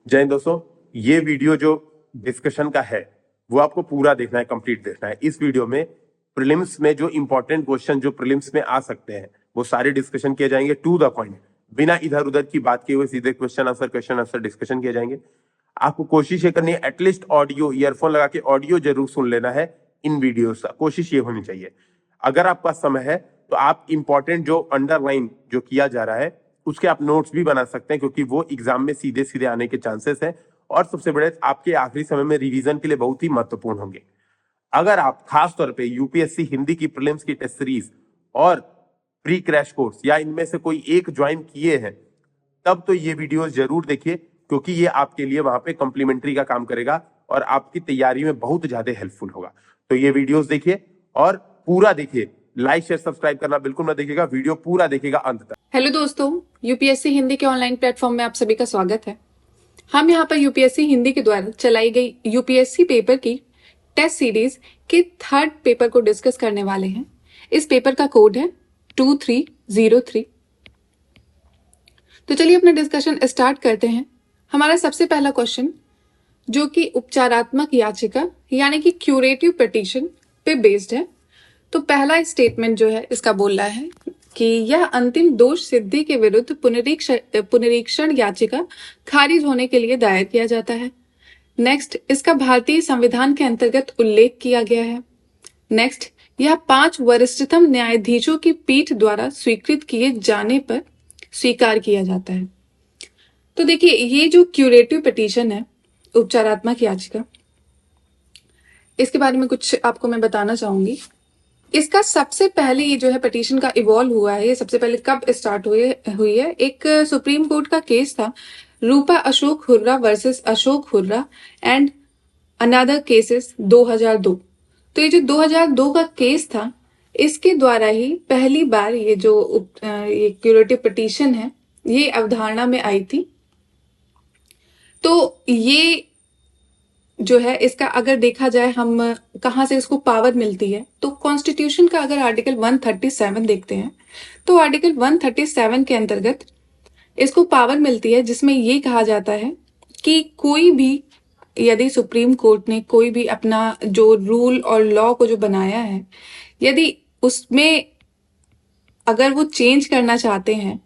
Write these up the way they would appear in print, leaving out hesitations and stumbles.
जय हिंद दोस्तों, ये वीडियो जो डिस्कशन का है वो आपको पूरा देखना है, कंप्लीट देखना है। इस वीडियो में प्रीलिम्स में जो इंपॉर्टेंट क्वेश्चन जो प्रीलिम्स में आ सकते हैं वो सारे डिस्कशन किए जाएंगे टू द पॉइंट, बिना इधर उधर की बात किए हुए सीधे क्वेश्चन आंसर डिस्कशन किए जाएंगे। आपको कोशिश ये करनी है एटलीस्ट ऑडियो ईयरफोन लगा के ऑडियो जरूर सुन लेना है इन वीडियोस का, कोशिश ये होनी चाहिए। अगर आपके पास समय है तो आप इंपॉर्टेंट जो अंडरलाइन जो किया जा रहा है उसके आप नोट्स भी बना सकते हैं, क्योंकि वो एग्जाम में सीधे सीधे आने के चांसेस हैं और सबसे बड़े आपके आखिरी समय में रिवीजन के लिए बहुत ही महत्वपूर्ण होंगे। अगर आप खास तौर पे यूपीएससी हिंदी की प्रीलिम्स की टेस्ट सीरीज और प्री क्रैश कोर्स या इनमें से कोई एक ज्वाइन किए हैं तब तो ये वीडियो जरूर देखिए, क्योंकि ये आपके लिए वहां पे कॉम्प्लीमेंट्री का काम करेगा और आपकी तैयारी में बहुत ज्यादा हेल्पफुल होगा। तो ये वीडियोस देखिए और पूरा देखिए, लाइक शेयर सब्सक्राइब करना बिल्कुल मत देखिएगा, वीडियो पूरा देखिएगा अंत तक। हेलो दोस्तों, यूपीएससी हिंदी के ऑनलाइन प्लेटफॉर्म में आप सभी का स्वागत है। हम यहाँ पर यूपीएससी हिंदी के द्वारा चलाई गई यूपीएससी पेपर की टेस्ट सीरीज के थर्ड पेपर को डिस्कस करने वाले हैं। इस पेपर का कोड है 2303। तो चलिए अपना डिस्कशन स्टार्ट करते हैं। हमारा सबसे पहला क्वेश्चन जो कि उपचारात्मक याचिका यानी कि क्यूरेटिव पिटीशन पे बेस्ड है। तो पहला स्टेटमेंट जो है इसका बोल रहा है कि यह अंतिम दोष सिद्धि के विरुद्ध पुनरीक्षण याचिका खारिज होने के लिए दायर किया जाता है। नेक्स्ट, इसका भारतीय संविधान के अंतर्गत उल्लेख किया गया है। नेक्स्ट, यह 5 वरिष्ठतम न्यायाधीशों की पीठ द्वारा स्वीकृत किए जाने पर स्वीकार किया जाता है। तो देखिए, ये जो क्यूरेटिव पिटीशन है, उपचारात्मक याचिका, इसके बारे में कुछ आपको मैं बताना चाहूंगी। इसका सबसे पहले ये जो है पिटीशन का इवॉल्व हुआ है, ये सबसे पहले कब स्टार्ट हुई है, एक सुप्रीम कोर्ट का केस था, Rupa Ashok Hurra versus Ashok Hurra and another cases 2002। तो ये जो 2002 का केस था, इसके द्वारा ही पहली बार ये जो ये क्यूरेटिव पिटीशन है ये अवधारणा में आई थी। तो ये जो है इसका अगर देखा जाए हम कहाँ से इसको पावर मिलती है, तो कॉन्स्टिट्यूशन का अगर आर्टिकल 137 देखते हैं तो आर्टिकल 137 के अंतर्गत इसको पावर मिलती है, जिसमें ये कहा जाता है कि कोई भी यदि सुप्रीम कोर्ट ने कोई भी अपना जो रूल और लॉ को जो बनाया है, यदि उसमें अगर वो चेंज करना चाहते हैं,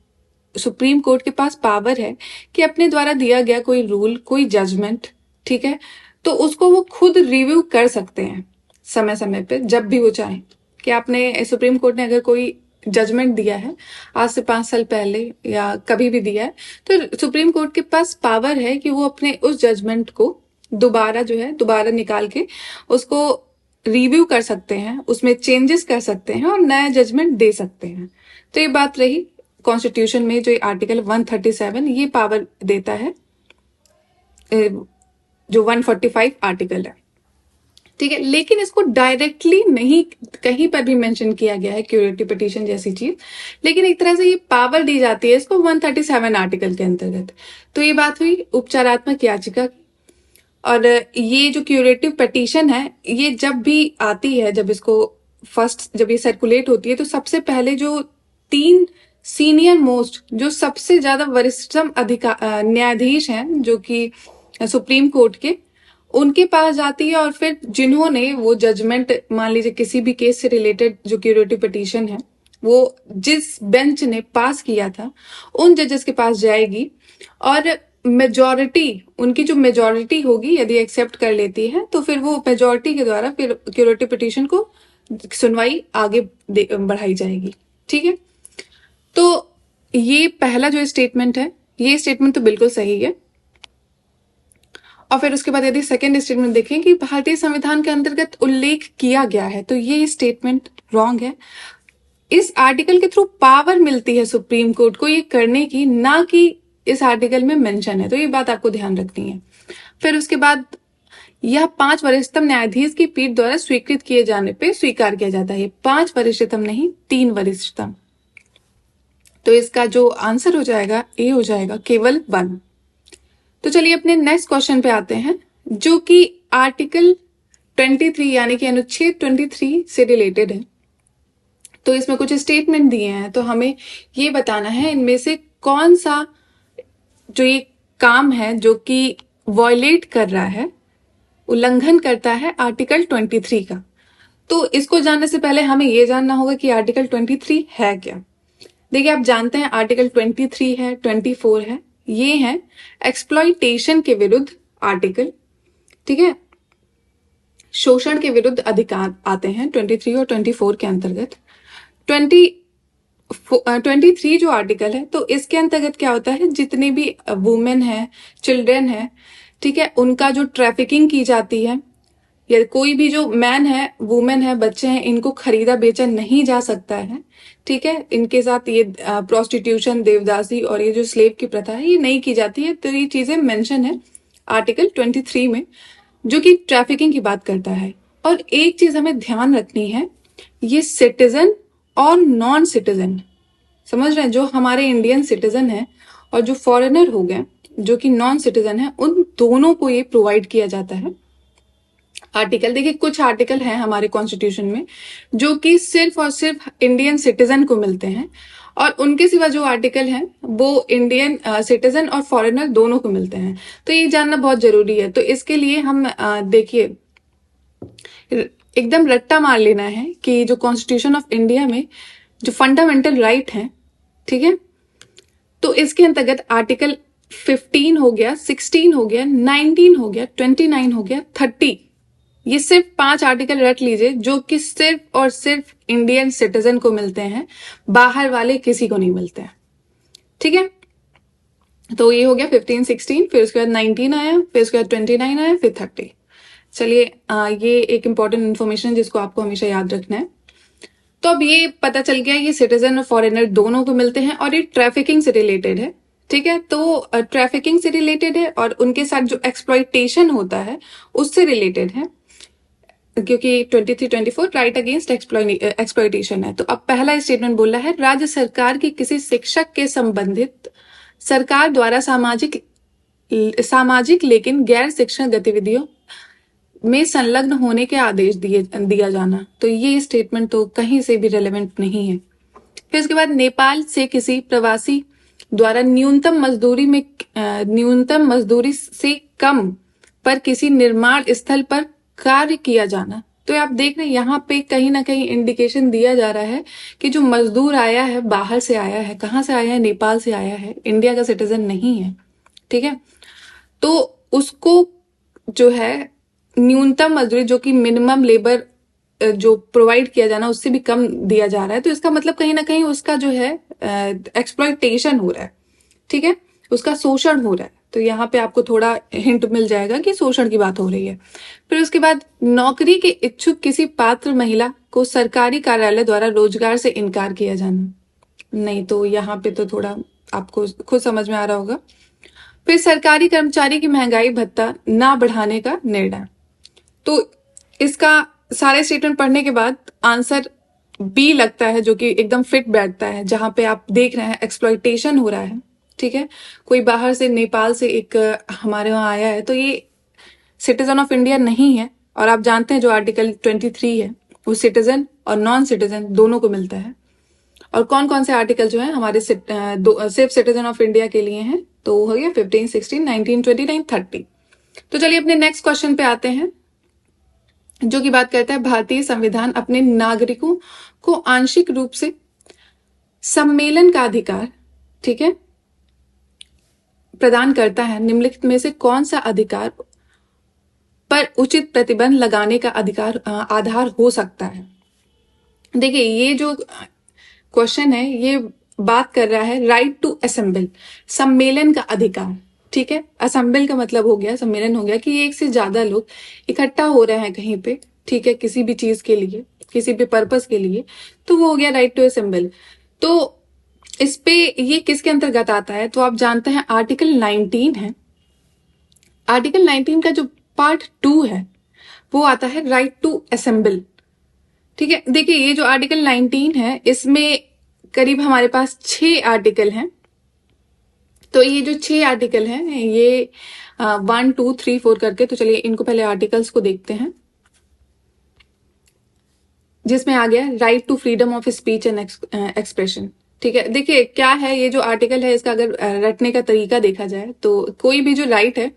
सुप्रीम कोर्ट के पास पावर है कि अपने द्वारा दिया गया कोई रूल, कोई जजमेंट, ठीक है, तो उसको वो खुद रिव्यू कर सकते हैं समय समय पे, जब भी वो चाहें। कि आपने सुप्रीम कोर्ट ने अगर कोई जजमेंट दिया है आज से 5 साल पहले या कभी भी दिया है, तो सुप्रीम कोर्ट के पास पावर है कि वो अपने उस जजमेंट को दोबारा निकाल के उसको रिव्यू कर सकते हैं, उसमें चेंजेस कर सकते हैं और नया जजमेंट दे सकते हैं। तो ये बात रही कॉन्स्टिट्यूशन में जो आर्टिकल 137 ये पावर देता है, जो 145 आर्टिकल है, ठीक है। लेकिन इसको डायरेक्टली नहीं कहीं पर भी मेंशन किया गया है क्यूरेटिव पिटीशन जैसी चीज, लेकिन एक तरह से ये पावर दी जाती है इसको 137 आर्टिकल के अंतर्गत। तो ये बात हुई उपचारात्मक याचिका की। और ये जो क्यूरेटिव पिटीशन है ये जब भी आती है, जब ये सर्कुलेट होती है, तो सबसे पहले जो 3 सीनियर मोस्ट, जो सबसे ज्यादा वरिष्ठतम न्यायाधीश हैं जो कि सुप्रीम कोर्ट के, उनके पास जाती है। और फिर जिन्होंने वो जजमेंट, मान लीजिए किसी भी केस से रिलेटेड जो क्यूरेटिव पिटीशन है वो जिस बेंच ने पास किया था, उन जजेस के पास जाएगी और मेजॉरिटी, उनकी जो मेजॉरिटी होगी यदि एक्सेप्ट कर लेती है, तो फिर वो मेजॉरिटी के द्वारा फिर क्यूरेटिव पिटीशन को सुनवाई आगे बढ़ाई जाएगी, ठीक है। तो ये पहला जो स्टेटमेंट है, ये स्टेटमेंट तो बिल्कुल सही है। और फिर उसके बाद यदि सेकेंड स्टेटमेंट देखें कि भारतीय संविधान के अंतर्गत उल्लेख किया गया है, तो ये स्टेटमेंट रॉन्ग है। इस आर्टिकल के थ्रू पावर मिलती है सुप्रीम कोर्ट को ये करने की, ना कि इस आर्टिकल में मेंशन है। तो ये बात आपको ध्यान रखनी है। फिर उसके बाद यह 5 वरिष्ठतम न्यायाधीश की पीठ द्वारा स्वीकृत किए जाने पे स्वीकार किया जाता है। 5 वरिष्ठतम नहीं, 3 वरिष्ठतम। तो इसका जो आंसर हो जाएगा ए हो जाएगा केवल 1। तो चलिए अपने नेक्स्ट क्वेश्चन पे आते हैं, जो कि आर्टिकल 23 यानी कि अनुच्छेद 23 से रिलेटेड है। तो इसमें कुछ स्टेटमेंट दिए हैं, तो हमें ये बताना है इनमें से कौन सा जो ये काम है जो कि वॉयलेट कर रहा है, उल्लंघन करता है आर्टिकल 23 का। तो इसको जानने से पहले हमें ये जानना होगा कि आर्टिकल 23 है क्या। देखिए, आप जानते हैं आर्टिकल 23 है, 24 है, ये है एक्सप्लॉइटेशन के विरुद्ध आर्टिकल, ठीक है। शोषण के विरुद्ध अधिकार आते हैं 23 और 24 के अंतर्गत। 23 जो आर्टिकल है, तो इसके अंतर्गत क्या होता है, जितने भी वुमेन है, चिल्ड्रन है, ठीक है, उनका जो ट्रैफिकिंग की जाती है, या कोई भी जो मैन है, वुमेन है, बच्चे हैं, इनको खरीदा बेचा नहीं जा सकता है, ठीक है। इनके साथ ये प्रोस्टिट्यूशन, देवदासी और ये जो स्लेव की प्रथा है, ये नहीं की जाती है। तो ये चीजें मेंशन है आर्टिकल 23 में, जो कि ट्रैफिकिंग की बात करता है। और एक चीज हमें ध्यान रखनी है, ये सिटीजन और नॉन सिटीजन, समझ रहे हैं, जो हमारे इंडियन सिटीजन है और जो फॉरेनर हो गए जो कि नॉन सिटीजन है, उन दोनों को ये प्रोवाइड किया जाता है आर्टिकल। देखिए, कुछ आर्टिकल हैं हमारे कॉन्स्टिट्यूशन में जो कि सिर्फ और सिर्फ इंडियन सिटीजन को मिलते हैं, और उनके सिवा जो आर्टिकल हैं वो इंडियन सिटीजन और फॉरेनर दोनों को मिलते हैं। तो ये जानना बहुत जरूरी है। तो इसके लिए हम देखिए, एकदम रट्टा मार लेना है कि जो कॉन्स्टिट्यूशन ऑफ इंडिया में जो फंडामेंटल राइट है, ठीक है, तो इसके अंतर्गत आर्टिकल 15 हो गया, 16 हो गया, 19 हो गया, 29 हो गया, 30, ये सिर्फ 5 आर्टिकल रट लीजिए जो कि सिर्फ और सिर्फ इंडियन सिटीजन को मिलते हैं, बाहर वाले किसी को नहीं मिलते हैं, ठीक है। तो ये हो गया 15, 16, फिर उसके बाद 19 आया, फिर उसके बाद 29 आया, फिर 30। चलिए, ये एक इंपॉर्टेंट इन्फॉर्मेशन जिसको आपको हमेशा याद रखना है। तो अब ये पता चल गया, ये सिटीजन और फॉरेनर दोनों को मिलते हैं, और ये ट्रैफिकिंग से रिलेटेड है, ठीक है। तो ट्रैफिकिंग से रिलेटेड है, और उनके साथ जो एक्सप्लॉइटेशन होता है उससे रिलेटेड है, क्योंकि 23, 24 राइट अगेंस्ट एक्सप्लॉइटेशन है। तो अब पहला स्टेटमेंट बोला है, राज्य सरकार की किसी शिक्षक के संबंधित सरकार द्वारा सामाजिक लेकिन गैर शिक्षण गतिविधियों में संलग्न होने के आदेश दिया जाना। तो ये स्टेटमेंट तो कहीं से भी रेलेवेंट नहीं है। फिर उसके बाद, नेपाल से किसी प्रवासी द्वारा न्यूनतम मजदूरी से कम पर किसी निर्माण स्थल पर कार्य किया जाना। तो आप देख रहे हैं, यहाँ पे कहीं ना कहीं इंडिकेशन दिया जा रहा है कि जो मजदूर आया है, बाहर से आया है, कहाँ से आया है, नेपाल से आया है, इंडिया का सिटीजन नहीं है, ठीक है। तो उसको जो है न्यूनतम मजदूरी, जो कि मिनिमम लेबर जो प्रोवाइड किया जाना, उससे भी कम दिया जा रहा है। तो इसका मतलब कहीं ना कहीं उसका जो है एक्सप्लॉइटेशन हो रहा है, ठीक है, उसका शोषण हो रहा है। तो यहाँ पे आपको थोड़ा हिंट मिल जाएगा कि शोषण की बात हो रही है। फिर उसके बाद, नौकरी के इच्छुक किसी पात्र महिला को सरकारी कार्यालय द्वारा रोजगार से इनकार किया जाना। नहीं, तो यहाँ पे तो थोड़ा आपको खुद समझ में आ रहा होगा। फिर सरकारी कर्मचारी की महंगाई भत्ता ना बढ़ाने का निर्णय। तो इसका सारे स्टेटमेंट पढ़ने के बाद आंसर बी लगता है, जो कि एकदम फिट बैठता है, जहां पे आप देख रहे हैं एक्सप्लॉइटेशन हो रहा है, ठीक है। कोई बाहर से, नेपाल से एक हमारे वहां आया है, तो ये सिटीजन ऑफ इंडिया नहीं है। और आप जानते हैं जो आर्टिकल 23 है वो सिटीजन और नॉन सिटीजन दोनों को मिलता है। और कौन कौन से आर्टिकल जो है हमारे सिर्फ सिटीजन ऑफ इंडिया के लिए हैं, तो हो गया 15, 16, 19, 29, 30। तो चलिए अपने नेक्स्ट क्वेश्चन पे आते हैं, जो कि बात करता है, भारतीय संविधान अपने नागरिकों को आंशिक रूप से सम्मेलन का अधिकार, ठीक है, प्रदान करता है। निम्नलिखित में से कौन सा अधिकार पर उचित प्रतिबंध लगाने का अधिकार आधार हो सकता है। देखिए, ये जो क्वेश्चन है ये बात कर रहा है राइट टू असेंबल, सम्मेलन का अधिकार, ठीक है। असेंबल का मतलब हो गया, सम्मेलन हो गया कि एक से ज्यादा लोग इकट्ठा हो रहे हैं कहीं पे, ठीक है, किसी भी चीज के लिए, किसी भी पर्पस के लिए, तो वो हो गया राइट टू असेंबल। तो इस पे ये किसके अंतर्गत आता है, तो आप जानते हैं आर्टिकल 19 है। आर्टिकल 19 का जो पार्ट 2 है वो आता है राइट टू असेंबल, ठीक है। देखिए, ये जो आर्टिकल 19 है इसमें करीब हमारे पास 6 आर्टिकल हैं। तो ये जो 6 आर्टिकल हैं ये 1, 2, 3, 4 करके, तो चलिए इनको पहले आर्टिकल्स को देखते हैं। जिसमें आ गया right to freedom of speech and expression, ठीक है, देखिए क्या है ये जो आर्टिकल है, इसका अगर रटने का तरीका देखा जाए तो कोई भी जो राइट है,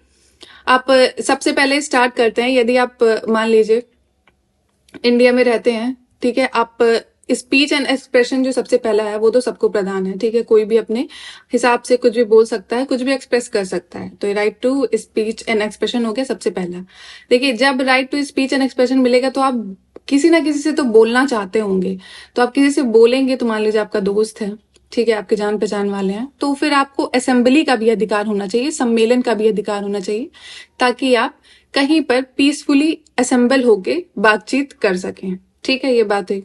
आप सबसे पहले स्टार्ट करते हैं। यदि आप मान लीजिए इंडिया में रहते हैं, ठीक है, आप स्पीच एंड एक्सप्रेशन जो सबसे पहला है वो तो सबको प्रदान है, ठीक है, कोई भी अपने हिसाब से कुछ भी बोल सकता है, कुछ भी एक्सप्रेस कर सकता है। तो ये right to speech and expression हो गया सबसे पहला। देखिए जब right to speech and expression मिलेगा तो आप किसी ना किसी से तो बोलना चाहते होंगे, तो आप किसी से बोलेंगे, तो मान लीजिए आपका दोस्त है, ठीक है, आपके जान पहचान वाले हैं, तो फिर आपको असेंबली का भी अधिकार होना चाहिए, सम्मेलन का भी अधिकार होना चाहिए, ताकि आप कहीं पर पीसफुली असेंबल होके बातचीत कर सकें। ठीक है, ये बात है।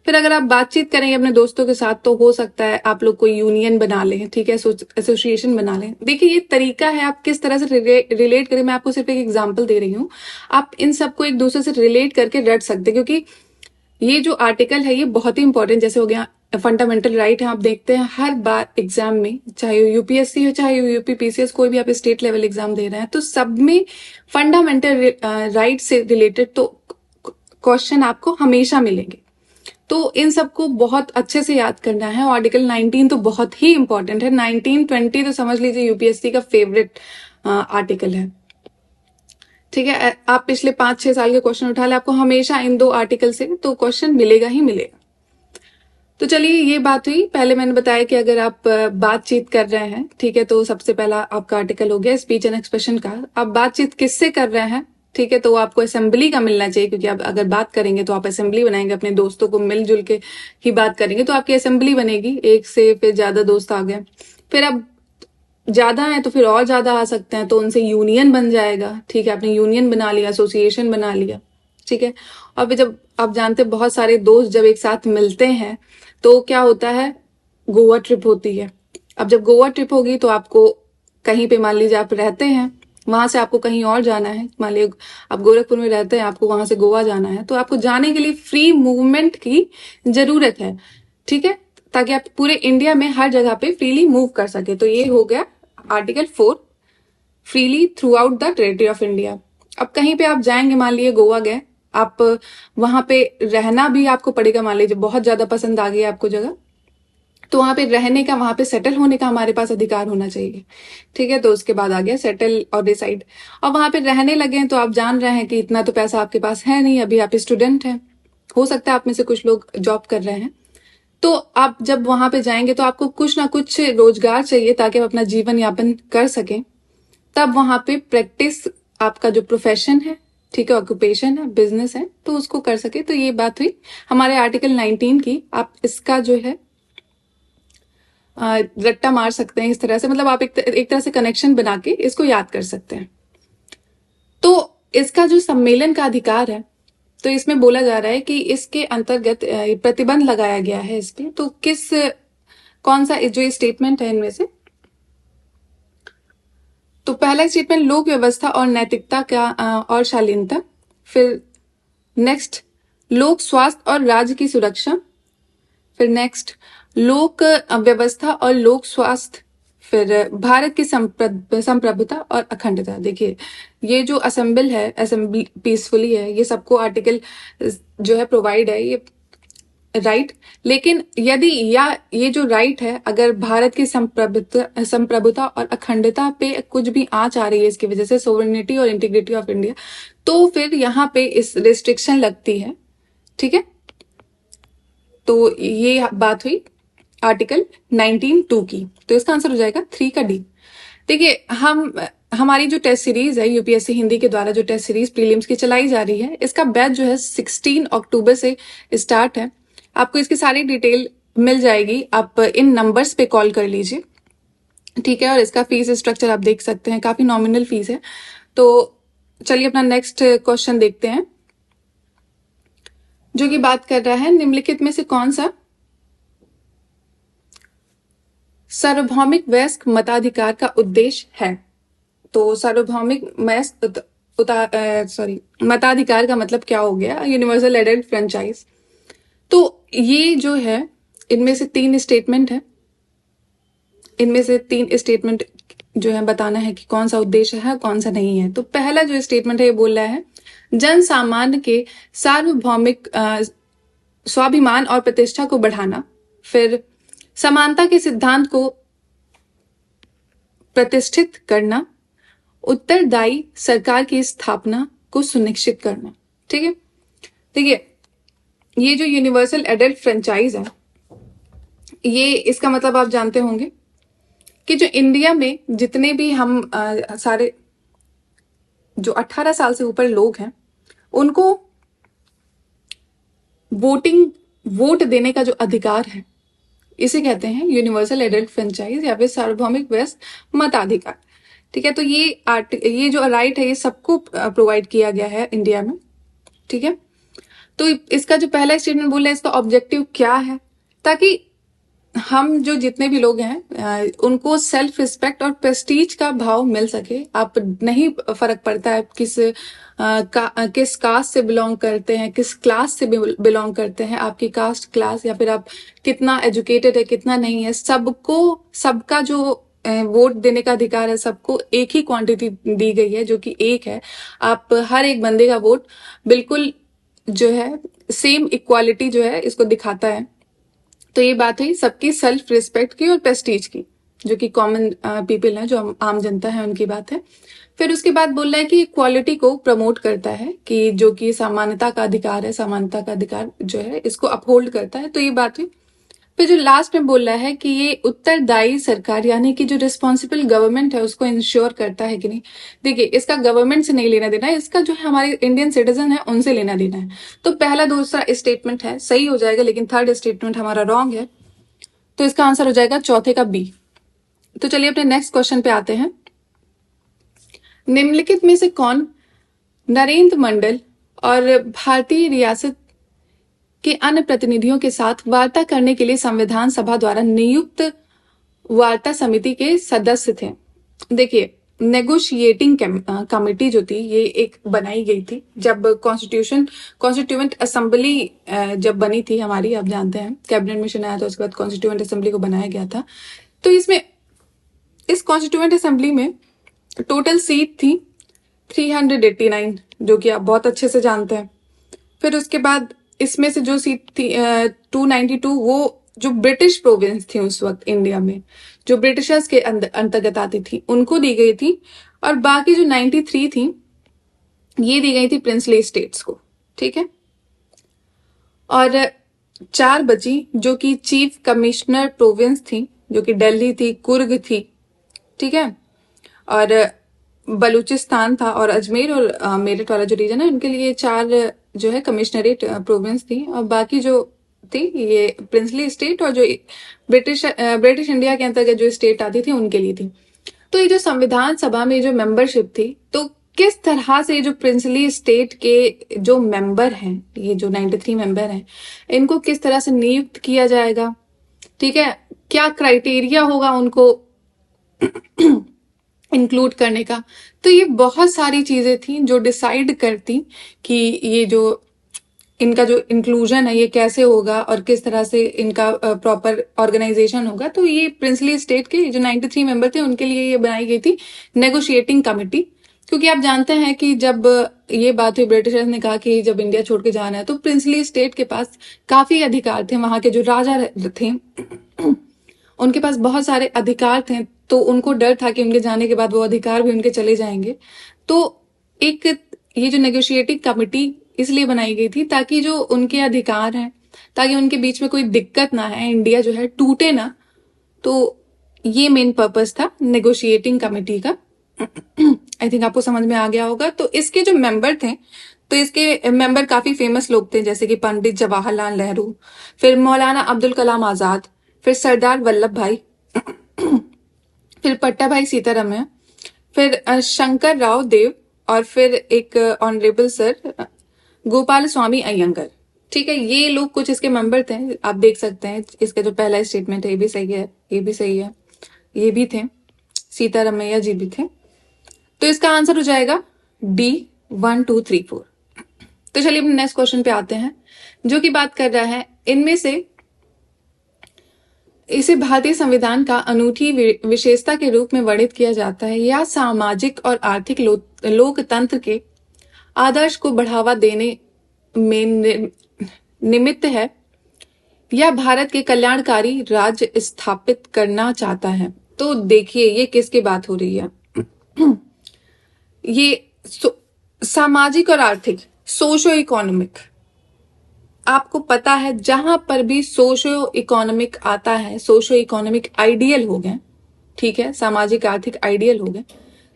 फिर अगर आप बातचीत करेंगे अपने दोस्तों के साथ तो हो सकता है आप लोग कोई यूनियन बना लें, ठीक है, एसोसिएशन बना लें। देखिए ये तरीका है आप किस तरह से रिलेट करें। मैं आपको सिर्फ एक एग्जांपल दे रही हूँ, आप इन सबको एक दूसरे से रिलेट करके रट सकते, क्योंकि ये जो आर्टिकल है ये बहुत ही इंपॉर्टेंट, जैसे हो गया फंडामेंटल राइट है। आप देखते हैं हर बार एग्जाम में, चाहे यूपीएससी हो चाहे यूपी पीसीएस, कोई भी आप स्टेट लेवल एग्जाम दे रहे हैं, तो सब में फंडामेंटल राइट से रिलेटेड तो क्वेश्चन आपको हमेशा मिलेंगे। तो इन सबको बहुत अच्छे से याद करना है। आर्टिकल 19 तो बहुत ही इंपॉर्टेंट है। 19, 20 तो समझ लीजिए यूपीएससी का फेवरेट आर्टिकल है। ठीक है, आप पिछले 5-6 साल के क्वेश्चन उठा ले, आपको हमेशा इन 2 आर्टिकल से तो क्वेश्चन मिलेगा ही मिलेगा। तो चलिए ये बात हुई। पहले मैंने बताया कि अगर आप बातचीत कर रहे हैं, ठीक है, तो सबसे पहला आपका आर्टिकल हो गया स्पीच एंड एक्सप्रेशन का। आप बातचीत किससे कर रहे हैं, ठीक है, तो आपको असेंबली का मिलना चाहिए, क्योंकि आप अगर बात करेंगे तो आप असेंबली बनाएंगे, अपने दोस्तों को मिलजुल के ही बात करेंगे तो आपकी असेंबली बनेगी। एक से फिर ज्यादा दोस्त आ गए, फिर अब ज्यादा है तो फिर और ज्यादा आ सकते हैं, तो उनसे यूनियन बन जाएगा। ठीक है, आपने यूनियन बना लिया, एसोसिएशन बना लिया, ठीक है। और फिर जब आप जानते हैं बहुत सारे दोस्त जब एक साथ मिलते हैं तो क्या होता है, गोवा ट्रिप होती है। अब जब गोवा ट्रिप होगी तो आपको कहीं पे, मान लीजिए आप रहते हैं, वहां से आपको कहीं और जाना है, मान लीजिए आप गोरखपुर में रहते हैं, आपको वहां से गोवा जाना है, तो आपको जाने के लिए फ्री मूवमेंट की जरूरत है, ठीक है, ताकि आप पूरे इंडिया में हर जगह पे फ्रीली मूव कर सके। तो ये हो गया article 4, freely through out the territory of India. अब कहीं पे आप जाएंगे, मान लीजिए गोवा गए, आप वहां पे रहना भी आपको पड़ेगा। मान लीजिए बहुत ज्यादा पसंद आ गई आपको जगह, तो वहां पे रहने का, वहां पे सेटल होने का हमारे पास अधिकार होना चाहिए, ठीक है। तो उसके बाद आ गया सेटल और डिसाइड। और वहां पे रहने लगे तो आप जान रहे हैं कि इतना तो पैसा आपके पास है नहीं, अभी आप स्टूडेंट हैं, हो सकता है आप में से कुछ लोग जॉब कर रहे हैं, तो आप जब वहां पे जाएंगे तो आपको कुछ ना कुछ रोजगार चाहिए ताकि आप अपना जीवन यापन कर सकें। तब वहां पे प्रैक्टिस, आपका जो प्रोफेशन है, ठीक है, ऑक्यूपेशन है, बिजनेस है, तो उसको कर सके। तो ये बात हुई हमारे आर्टिकल 19 की। आप इसका जो है रट्टा मार सकते हैं इस तरह से, मतलब आप एक तरह से कनेक्शन बना के इसको याद कर सकते हैं। तो इसका जो सम्मेलन का अधिकार है, तो इसमें बोला जा रहा है कि इसके अंतर्गत प्रतिबंध लगाया गया है इस पे। तो कौन सा जो स्टेटमेंट है इनमें से, तो पहला स्टेटमेंट लोक व्यवस्था और नैतिकता का और शालीनता। फिर नेक्स्ट लोक स्वास्थ्य और राज्य की सुरक्षा। फिर नेक्स्ट लोक व्यवस्था और लोक स्वास्थ्य। फिर भारत की संप्रभुता और अखंडता। देखिए ये जो असेंबली पीसफुली है, ये सबको आर्टिकल जो है प्रोवाइड है, ये राइट। लेकिन यदि ये जो राइट है, अगर भारत की संप्रभुता और अखंडता पे कुछ भी आंच आ रही है इसकी वजह से, सोवरेनिटी और इंटीग्रिटी ऑफ इंडिया, तो फिर यहाँ पे इस रिस्ट्रिक्शन लगती है, ठीक है। तो ये बात हुई आर्टिकल 19(2) की। तो इसका आंसर हो जाएगा 3 का डी। देखिए हमारी जो टेस्ट सीरीज है यूपीएससी हिंदी के द्वारा, जो टेस्ट सीरीज प्रीलिम्स की चलाई जा रही है, इसका बैच जो है 16 अक्टूबर से स्टार्ट है। आपको इसकी सारी डिटेल मिल जाएगी, आप इन नंबर्स पे कॉल कर लीजिए, ठीक है। और इसका फीस स्ट्रक्चर आप देख सकते हैं, काफी नॉमिनल फीस है। तो चलिए अपना नेक्स्ट क्वेश्चन देखते हैं, जो कि बात कर रहा है निम्नलिखित में से कौन सा सार्वभौमिक वयस्क मताधिकार का उद्देश्य है। तो सार्वभौमिक मताधिकार का मतलब क्या हो गया, यूनिवर्सल एडल्ट फ्रेंचाइज। तो ये जो है इनमें से 3 स्टेटमेंट है, इनमें से 3 स्टेटमेंट जो है बताना है कि कौन सा उद्देश्य है कौन सा नहीं है। तो पहला जो स्टेटमेंट है ये बोल रहा है जन सामान्य के सार्वभौमिक स्वाभिमान और प्रतिष्ठा को बढ़ाना। फिर समानता के सिद्धांत को प्रतिष्ठित करना, उत्तरदायी सरकार की स्थापना को सुनिश्चित करना। ठीक है, देखिए ये जो यूनिवर्सल एडल्ट फ्रेंचाइज है, ये इसका मतलब आप जानते होंगे कि जो इंडिया में जितने भी हम सारे जो 18 साल से ऊपर लोग हैं उनको वोट देने का जो अधिकार है, इसे कहते हैं यूनिवर्सल एडल्ट फ्रेंचाइज या फिर सार्वभौमिक वयस्क मताधिकार। ठीक है, तो ये जो राइट है ये सबको प्रोवाइड किया गया है इंडिया में। ठीक है, तो इसका जो पहला स्टेटमेंट बोल रहा है, इसका ऑब्जेक्टिव क्या है, ताकि हम जो जितने भी लोग हैं उनको सेल्फ रिस्पेक्ट और प्रेस्टीज का भाव मिल सके। आप नहीं फर्क पड़ता है किस कास्ट से बिलोंग करते हैं, किस क्लास से बिलोंग करते हैं, आपकी कास्ट क्लास या फिर आप कितना एजुकेटेड है कितना नहीं है, सबका जो वोट देने का अधिकार है, सबको एक ही क्वांटिटी दी गई है जो कि एक है। आप हर एक बंदे का वोट बिल्कुल जो है सेम इक्वालिटी जो है इसको दिखाता है। तो ये बात हुई सबकी सेल्फ रिस्पेक्ट की और प्रेस्टीज की, जो कि कॉमन पीपल है, जो आम जनता है, उनकी बात है। फिर उसके बाद बोल रहा है कि इक्वालिटी को प्रमोट करता है, कि जो कि समानता का अधिकार है, समानता का अधिकार जो है इसको अपहोल्ड करता है। तो ये बात हुई। फिर जो लास्ट में बोल रहा है कि ये उत्तरदायी सरकार यानी कि जो रिस्पॉन्सिबल गवर्नमेंट है उसको इंश्योर करता है कि नहीं। देखिए इसका गवर्नमेंट से नहीं लेना देना है, इसका जो है हमारे इंडियन सिटीजन है उनसे लेना देना है। तो पहला दूसरा स्टेटमेंट है सही हो जाएगा, लेकिन थर्ड स्टेटमेंट हमारा रॉन्ग है, तो इसका आंसर हो जाएगा चौथे का बी। तो चलिए अपने नेक्स्ट क्वेश्चन पे आते हैं। निम्नलिखित में से कौन नरेंद्र मंडल और भारतीय रियासत के अन्य प्रतिनिधियों के साथ वार्ता करने के लिए संविधान सभा द्वारा नियुक्त वार्ता समिति के सदस्य थे? देखिए नेगोशिएटिंग कमेटी जो थी ये एक बनाई गई थी जब कॉन्स्टिट्यूएंट असेंबली जब बनी थी हमारी, आप जानते हैं कैबिनेट मिशन आया था, उसके बाद कॉन्स्टिट्यूएंट असेंबली को बनाया गया था। तो इस कॉन्स्टिट्यूएंट असेंबली में टोटल सीट थी 389, जो कि आप बहुत अच्छे से जानते हैं। फिर उसके बाद इसमें से जो सीट थी 292 वो जो ब्रिटिश प्रोविंस थी उस वक्त इंडिया में, जो ब्रिटिशर्स के अंतर्गत आती थी, उनको दी गई थी। और बाकी जो 93 थी ये दी गई थी प्रिंसली स्टेट्स को। ठीक है, और 4 बची जो कि चीफ कमिश्नर प्रोविंस थी, जो कि दिल्ली थी, कुर्ग थी। ठीक है, और बलूचिस्तान था, और अजमेर और मेरठ वाला जो रीजन है उनके लिए 4 जो है कमिश्नरेट प्रोविंस थी। और बाकी जो थी ये प्रिंसली स्टेट और जो ब्रिटिश इंडिया के अंतर्गत जो स्टेट आती थी उनके लिए थी। तो ये जो संविधान सभा में जो मेंबरशिप थी, तो किस तरह से जो प्रिंसली स्टेट के जो मेंबर हैं, ये जो 93 मेंबर हैं, इनको किस तरह से नियुक्त किया जाएगा, ठीक है, क्या क्राइटेरिया होगा उनको इंक्लूड करने का। तो ये बहुत सारी चीजें थी जो डिसाइड करती कि ये जो इनका जो इंक्लूजन है ये कैसे होगा और किस तरह से इनका प्रॉपर ऑर्गेनाइजेशन होगा। तो ये प्रिंसली स्टेट के जो 93 मेंबर थे उनके लिए ये बनाई गई थी नेगोशिएटिंग कमिटी। क्योंकि आप जानते हैं कि जब ये बात हुई, ब्रिटिशर्स ने कहा कि जब इंडिया छोड़ के जाना है तो प्रिंसली स्टेट के पास काफी अधिकार थे, वहां के जो राजा थे उनके पास बहुत सारे अधिकार थे, तो उनको डर था कि उनके जाने के बाद वो अधिकार भी उनके चले जाएंगे। तो एक ये जो नेगोशिएटिंग कमिटी इसलिए बनाई गई थी ताकि जो उनके अधिकार हैं, ताकि उनके बीच में कोई दिक्कत ना है, इंडिया जो है टूटे ना। तो ये मेन पर्पस था नेगोशिएटिंग कमिटी का। आई थिंक आपको समझ में आ गया होगा। तो इसके जो मेंबर थे, तो इसके मेंबर काफी फेमस लोग थे, जैसे कि पंडित जवाहरलाल नेहरू, फिर मौलाना अब्दुल कलाम आजाद, फिर सरदार वल्लभ भाई, फिर पट्टा भाई सीतारमैया, फिर शंकर राव देव, और फिर एक ऑनरेबल सर गोपाल स्वामी अयंगर। ठीक है, ये लोग कुछ इसके मेंबर थे, आप देख सकते हैं। इसका जो पहला स्टेटमेंट है ये भी सही है, ये भी सही है, ये भी थे, सीतारमैया जी भी थे। तो इसका आंसर हो जाएगा डी 1 2 3 4। तो चलिए नेक्स्ट क्वेश्चन पे आते हैं, जो कि बात कर रहा है इनमें से इसे भारतीय संविधान का अनूठी विशेषता के रूप में वर्णित किया जाता है या सामाजिक और आर्थिक लोकतंत्र के आदर्श को बढ़ावा देने में निमित्त है। या भारत के कल्याणकारी राज्य स्थापित करना चाहता है। तो देखिए ये किसकी बात हो रही है। ये सामाजिक और आर्थिक, सोशो इकोनॉमिक। आपको पता है जहां पर भी सोशो इकोनॉमिक आता है, सोशो इकोनॉमिक आइडियल हो गए, ठीक है, सामाजिक आर्थिक आइडियल हो गए,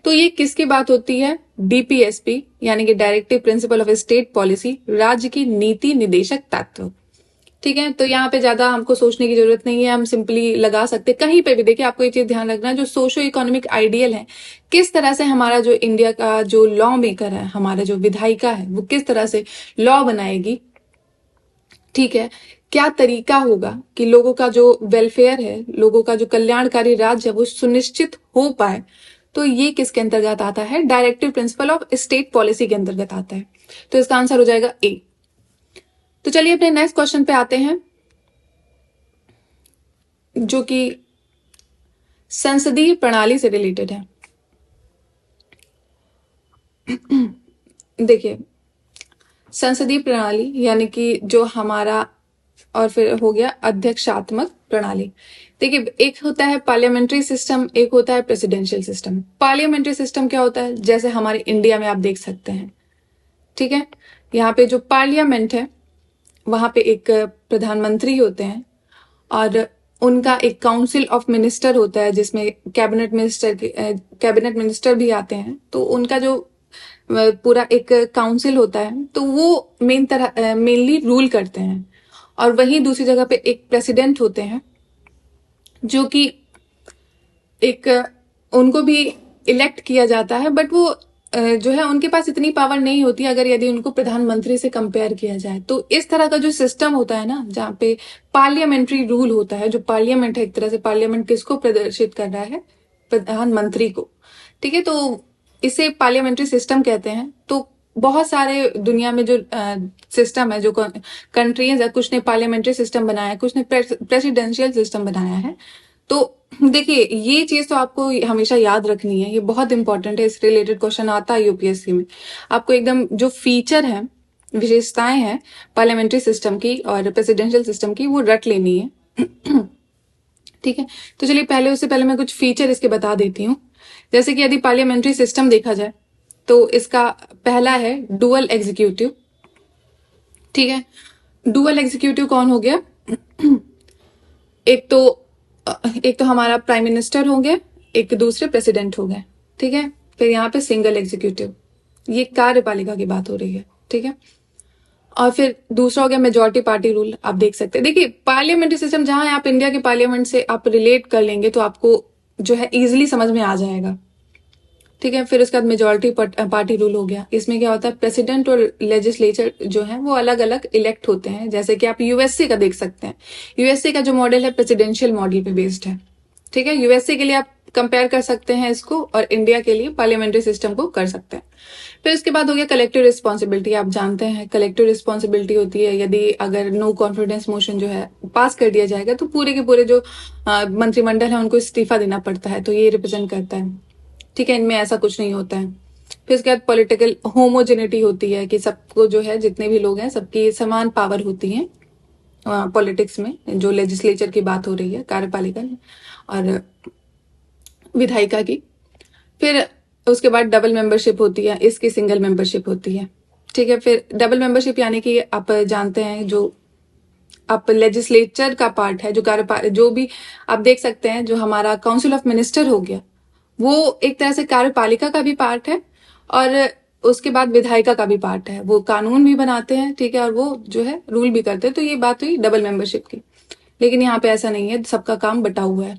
तो ये किसकी बात होती है? डीपीएसपी यानी कि directive principle of state policy, राज्य की नीति निदेशक तत्व। ठीक है, तो यहाँ पे ज्यादा हमको सोचने की जरूरत नहीं है, हम सिंपली लगा सकते। कहीं पे भी देखिए, आपको ये चीज ध्यान रखना है, जो सोशो इकोनॉमिक आइडियल है, किस तरह से हमारा जो इंडिया का जो लॉ मेकर है, हमारा जो विधायिका है, वो किस तरह से लॉ बनाएगी, ठीक है, क्या तरीका होगा कि लोगों का जो वेलफेयर है, लोगों का जो कल्याणकारी राज्य है, वो सुनिश्चित हो पाए। तो ये किसके अंतर्गत आता है? Directive principle of state policy के अंतर्गत आता है। तो इसका आंसर हो जाएगा ए। तो चलिए अपने नेक्स्ट क्वेश्चन पे आते हैं, जो कि संसदीय प्रणाली से रिलेटेड है। देखिए, संसदीय प्रणाली यानी कि जो हमारा, और फिर हो गया अध्यक्षात्मक प्रणाली। देखिए, एक होता है पार्लियामेंट्री सिस्टम, एक होता है प्रेसिडेंशियल सिस्टम। पार्लियामेंट्री सिस्टम क्या होता है? जैसे हमारे इंडिया में आप देख सकते हैं, ठीक है, यहाँ पे जो पार्लियामेंट है, वहां पे एक प्रधानमंत्री होते हैं और उनका एक काउंसिल ऑफ मिनिस्टर होता है, जिसमें कैबिनेट मिनिस्टर भी आते हैं। तो उनका जो पूरा एक काउंसिल होता है, तो वो मेनली रूल करते हैं। और वहीं दूसरी जगह पे एक प्रेसिडेंट होते हैं, जो कि एक उनको भी इलेक्ट किया जाता है, बट वो जो है उनके पास इतनी पावर नहीं होती अगर यदि उनको प्रधानमंत्री से कंपेयर किया जाए। तो इस तरह का जो सिस्टम होता है ना, जहाँ पे पार्लियामेंट्री रूल होता है, जो पार्लियामेंट है, एक तरह से पार्लियामेंट किसको प्रदर्शित कर रहा है? प्रधानमंत्री को। ठीक है, तो इसे पार्लियामेंट्री सिस्टम कहते हैं। तो बहुत सारे दुनिया में जो सिस्टम है, जो कंट्रीज है, कुछ ने पार्लियामेंट्री सिस्टम बनाया है, कुछ ने प्रेसिडेंशियल सिस्टम बनाया है। तो देखिए, ये चीज तो आपको हमेशा याद रखनी है, ये बहुत इंपॉर्टेंट है, इस रिलेटेड क्वेश्चन आता है यूपीएससी में। आपको एकदम जो फीचर है, विशेषताएं हैं पार्लियामेंट्री सिस्टम की और प्रेसिडेंशियल सिस्टम की, वो रट लेनी है। ठीक है, तो चलिए उससे पहले मैं कुछ फीचर इसके बता देती हूँ। जैसे कि यदि पार्लियामेंट्री सिस्टम देखा जाए, तो इसका पहला है डुअल एग्जीक्यूटिव। ठीक है, डुअल एग्जीक्यूटिव कौन हो गया? एक तो हमारा प्राइम मिनिस्टर होंगे, एक दूसरे प्रेसिडेंट हो गए। ठीक है, फिर यहाँ पे सिंगल एग्जीक्यूटिव, ये कार्यपालिका की बात हो रही है। ठीक है, और फिर दूसरा हो गया मेजोरिटी पार्टी रूल। आप देख सकते हैं, देखिए पार्लियामेंट्री सिस्टम जहां आप इंडिया के पार्लियामेंट से आप रिलेट कर लेंगे, तो आपको जो है इजिली समझ में आ जाएगा। ठीक है, फिर उसके बाद मेजोरिटी पार्टी रूल हो गया। इसमें क्या होता है? प्रेसिडेंट और लेजिस्लेचर जो है वो अलग अलग इलेक्ट होते हैं। जैसे कि आप यूएसए का देख सकते हैं, यूएसए का जो मॉडल है प्रेसिडेंशियल मॉडल पे बेस्ड है। ठीक है, यूएसए के लिए आप कंपेयर कर सकते हैं इसको, और इंडिया के लिए पार्लियामेंट्री सिस्टम को कर सकते हैं। फिर उसके बाद हो गया कलेक्टिव रिस्पॉन्सिबिलिटी। आप जानते हैं कलेक्टिव रिस्पॉन्सिबिलिटी होती है, यदि अगर नो कॉन्फिडेंस मोशन जो है पास कर दिया जाएगा, तो पूरे के पूरे जो मंत्रिमंडल है उनको इस्तीफा देना पड़ता है। तो ये रिप्रेजेंट करता है। ठीक है, इनमें ऐसा कुछ नहीं होता है। फिर उसके बाद पॉलिटिकल होमोजेनिटी होती है, कि सबको जो है, जितने भी लोग हैं, सबकी समान पावर होती है पॉलिटिक्स में। जो लेजिस्लेचर की बात हो रही है, कार्यपालिका और विधायिका की। फिर उसके बाद डबल मेंबरशिप होती है, इसकी सिंगल मेंबरशिप होती है। ठीक है, फिर डबल मेंबरशिप यानी कि आप जानते हैं, जो आप लेजिस्लेचर का पार्ट है, जो भी आप देख सकते हैं, जो हमारा काउंसिल ऑफ मिनिस्टर हो गया, वो एक तरह से कार्यपालिका का भी पार्ट है, और उसके बाद विधायिका का भी पार्ट है। वो कानून भी बनाते हैं, ठीक है, और वो जो है रूल भी करते हैं। तो ये बात हुई डबल मेंबरशिप की। लेकिन यहाँ पे ऐसा नहीं है, सबका काम बटा हुआ है।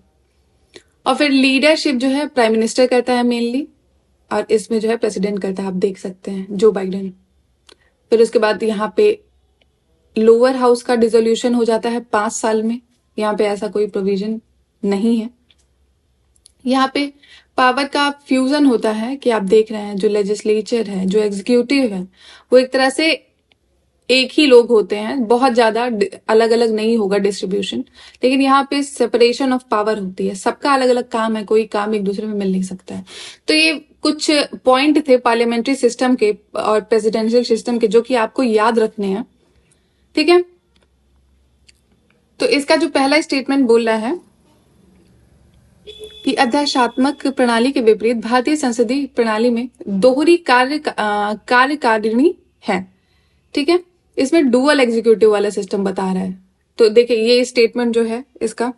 और फिर लीडरशिप जो है प्राइम मिनिस्टर करता है मेनली, और इसमें जो है प्रेसिडेंट करता है, आप देख सकते हैं, जो बाइडेन। फिर उसके बाद यहाँ पे लोअर हाउस का डिसोल्यूशन हो जाता है 5 साल में। यहाँ पे ऐसा कोई प्रोविजन नहीं है। यहाँ पे पावर का फ्यूजन होता है, कि आप देख रहे हैं जो लेजिस्लेचर है, जो एग्जीक्यूटिव है, वो एक तरह से एक ही लोग होते हैं, बहुत ज्यादा अलग अलग नहीं होगा डिस्ट्रीब्यूशन। लेकिन यहाँ पे सेपरेशन ऑफ पावर होती है, सबका अलग अलग काम है, कोई काम एक दूसरे में मिल नहीं सकता है। तो ये कुछ पॉइंट थे पार्लियामेंट्री सिस्टम के और प्रेसिडेंशियल सिस्टम के, जो कि आपको याद रखने हैं। ठीक है, तो इसका जो पहला स्टेटमेंट बोल रहा है कि अध्यक्षात्मक प्रणाली के विपरीत भारतीय संसदीय प्रणाली में दोहरी कार्यकारिणी है। ठीक है, इसमें डुअल एग्जीक्यूटिव वाला सिस्टम बता रहा है। तो देखिए ये स्टेटमेंट जो है इसका,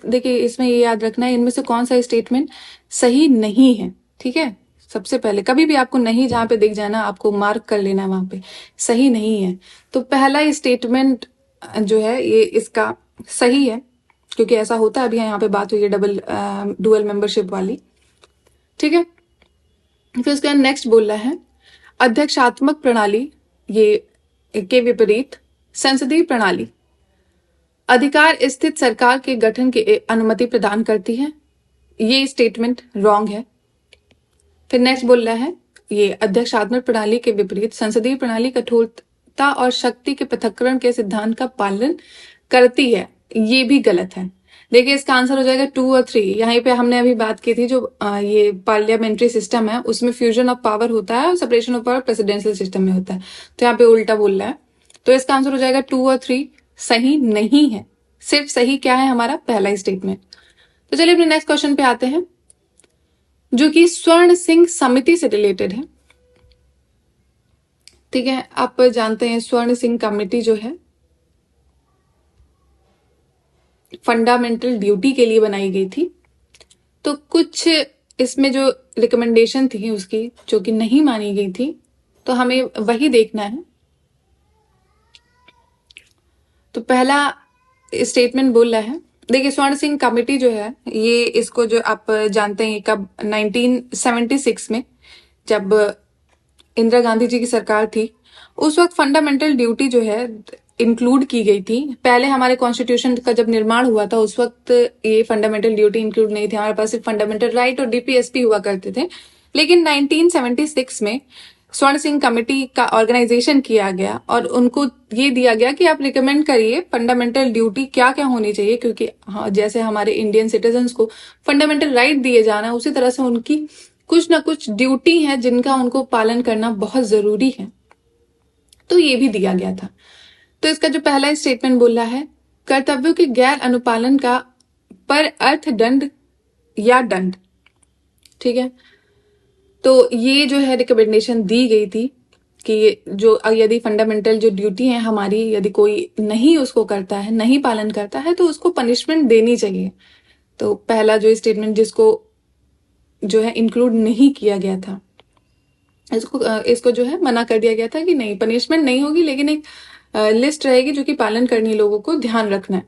देखिए इसमें ये याद रखना है इनमें से कौन सा स्टेटमेंट सही नहीं है। ठीक है, सबसे पहले कभी भी आपको नहीं जहां पे दिख जाना आपको मार्क कर लेना है, वहां पे सही नहीं है। तो पहला स्टेटमेंट जो है ये इसका सही है, क्योंकि ऐसा होता है। अभी यहाँ पे बात हुई है डुअल मेंबरशिप वाली। ठीक है, फिर उसके बाद नेक्स्ट बोल रहा है अध्यक्षात्मक प्रणाली ये के विपरीत संसदीय प्रणाली अधिकार स्थित सरकार के गठन की अनुमति प्रदान करती है। ये स्टेटमेंट रॉन्ग है। फिर नेक्स्ट बोल रहा है ये अध्यक्षात्मक प्रणाली के विपरीत संसदीय प्रणाली कठोरता और शक्ति के पृथक्करण के सिद्धांत का पालन करती है। ये भी गलत है। देखिए इसका आंसर हो जाएगा 2 और 3। यहाँ पे हमने अभी बात की थी जो ये पार्लियामेंट्री सिस्टम है उसमें फ्यूजन ऑफ पावर होता है और separation of power presidential system में होता है। तो यहाँ पे उल्टा बोल रहा है। तो इसका आंसर हो जाएगा 2 और 3 सही नहीं है। सिर्फ सही क्या है हमारा पहला स्टेटमेंट। तो चलिए अपने नेक्स्ट क्वेश्चन पे आते हैं जो कि स्वर्ण सिंह समिति से रिलेटेड है। ठीक है, आप जानते हैं स्वर्ण सिंह कमेटी जो है फंडामेंटल ड्यूटी के लिए बनाई गई थी। तो कुछ इसमें जो रिकमेंडेशन थी उसकी जो कि नहीं मानी गई थी, तो हमें वही देखना है। तो पहला स्टेटमेंट बोल रहा है, देखिए स्वर्ण सिंह कमेटी जो है ये इसको जो आप जानते हैं कब 1976 में जब इंदिरा गांधी जी की सरकार थी उस वक्त फंडामेंटल ड्यूटी जो है इंक्लूड की गई थी। पहले हमारे कॉन्स्टिट्यूशन का जब निर्माण हुआ था उस वक्त ये फंडामेंटल ड्यूटी इंक्लूड नहीं थी, हमारे पास सिर्फ फंडामेंटल राइट और डीपीएसपी हुआ करते थे। लेकिन 1976 में स्वर्ण सिंह कमेटी का ऑर्गेनाइजेशन किया गया और उनको ये दिया गया कि आप रिकमेंड करिए फंडामेंटल ड्यूटी क्या क्या होनी चाहिए, क्योंकि हाँ, जैसे हमारे इंडियन सिटीजन्स को फंडामेंटल राइट दिए जाना उसी तरह से उनकी कुछ ना कुछ ड्यूटी है जिनका उनको पालन करना बहुत जरूरी है। तो ये भी दिया गया था। तो इसका जो पहला स्टेटमेंट बोला है कर्तव्यों के गैर अनुपालन का पर अर्थ दंड या दंड। ठीक है, तो ये जो है रिकमेंडेशन दी गई थी कि जो यदि फंडामेंटल जो ड्यूटी है हमारी यदि कोई नहीं उसको करता है, नहीं पालन करता है, तो उसको पनिशमेंट देनी चाहिए। तो पहला जो स्टेटमेंट जिसको जो है इंक्लूड नहीं किया गया था इसको जो है मना कर दिया गया था कि नहीं पनिशमेंट नहीं होगी, लेकिन एक लिस्ट रहेगी जो कि पालन करनी लोगों को ध्यान रखना है।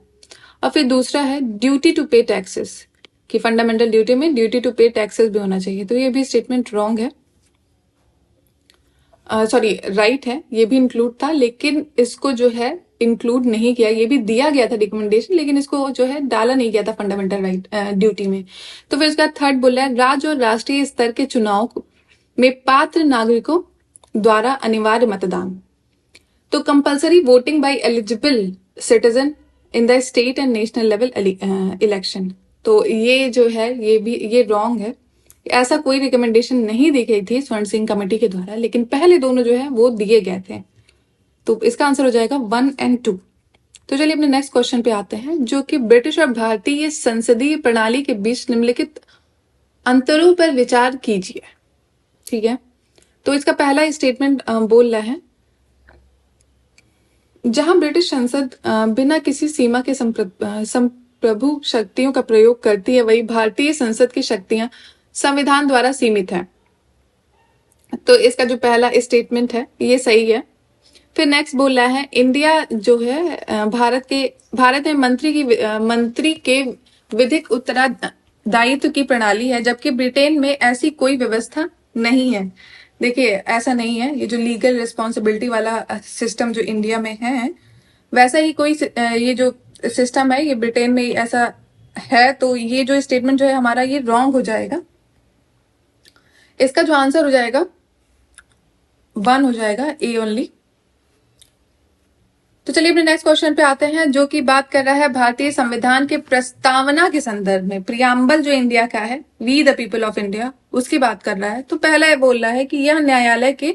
और फिर दूसरा है ड्यूटी टू पे टैक्सेस कि फंडामेंटल ड्यूटी में ड्यूटी टू पे टैक्सेस भी होना चाहिए। तो ये भी स्टेटमेंट रॉन्ग है, सॉरी राइट है, ये भी इंक्लूड था लेकिन इसको जो है इंक्लूड नहीं किया। ये भी दिया गया था रिकमेंडेशन लेकिन इसको जो है डाला नहीं गया था फंडामेंटल राइट ड्यूटी में। तो फिर उसका थर्ड बोला है राज्य और राष्ट्रीय स्तर के चुनाव में पात्र नागरिकों द्वारा अनिवार्य मतदान। तो compulsory voting by eligible citizen in the state and national level election. तो ये जो है ये रॉन्ग है। ऐसा कोई रिकमेंडेशन नहीं दी गई थी स्वर्ण सिंह कमेटी के द्वारा, लेकिन पहले दोनों जो है वो दिए गए थे। तो इसका आंसर हो जाएगा 1 और 2। तो चलिए अपने नेक्स्ट क्वेश्चन पे आते हैं जो कि ब्रिटिश और भारतीय संसदीय प्रणाली के बीच निम्नलिखित अंतरों पर विचार कीजिए। ठीक है, तो इसका पहला स्टेटमेंट बोल रहा है जहां ब्रिटिश संसद बिना किसी सीमा के संप्रभु शक्तियों का प्रयोग करती है, वही भारतीय संसद की शक्तियां संविधान द्वारा सीमित है। तो इसका जो पहला स्टेटमेंट है ये सही है। फिर नेक्स्ट बोल रहा है इंडिया जो है भारत में मंत्री के विधिक उत्तरदायित्व की प्रणाली है, जबकि ब्रिटेन में ऐसी कोई व्यवस्था नहीं है। देखिए ऐसा नहीं है, ये जो लीगल रिस्पॉन्सिबिलिटी वाला सिस्टम जो इंडिया में है वैसा ही कोई ये जो सिस्टम है ये ब्रिटेन में ऐसा है। तो ये जो स्टेटमेंट जो है हमारा ये रॉन्ग हो जाएगा। इसका जो आंसर हो जाएगा 1 हो जाएगा, ए ओनली। तो चलिए अपने नेक्स्ट क्वेश्चन पे आते हैं जो कि बात कर रहा है भारतीय संविधान के प्रस्तावना के संदर्भ में। प्रियम्बल जो इंडिया का है, we the people of India, उसकी बात कर रहा है। तो पहला बोल रहा है कि यह न्यायालय के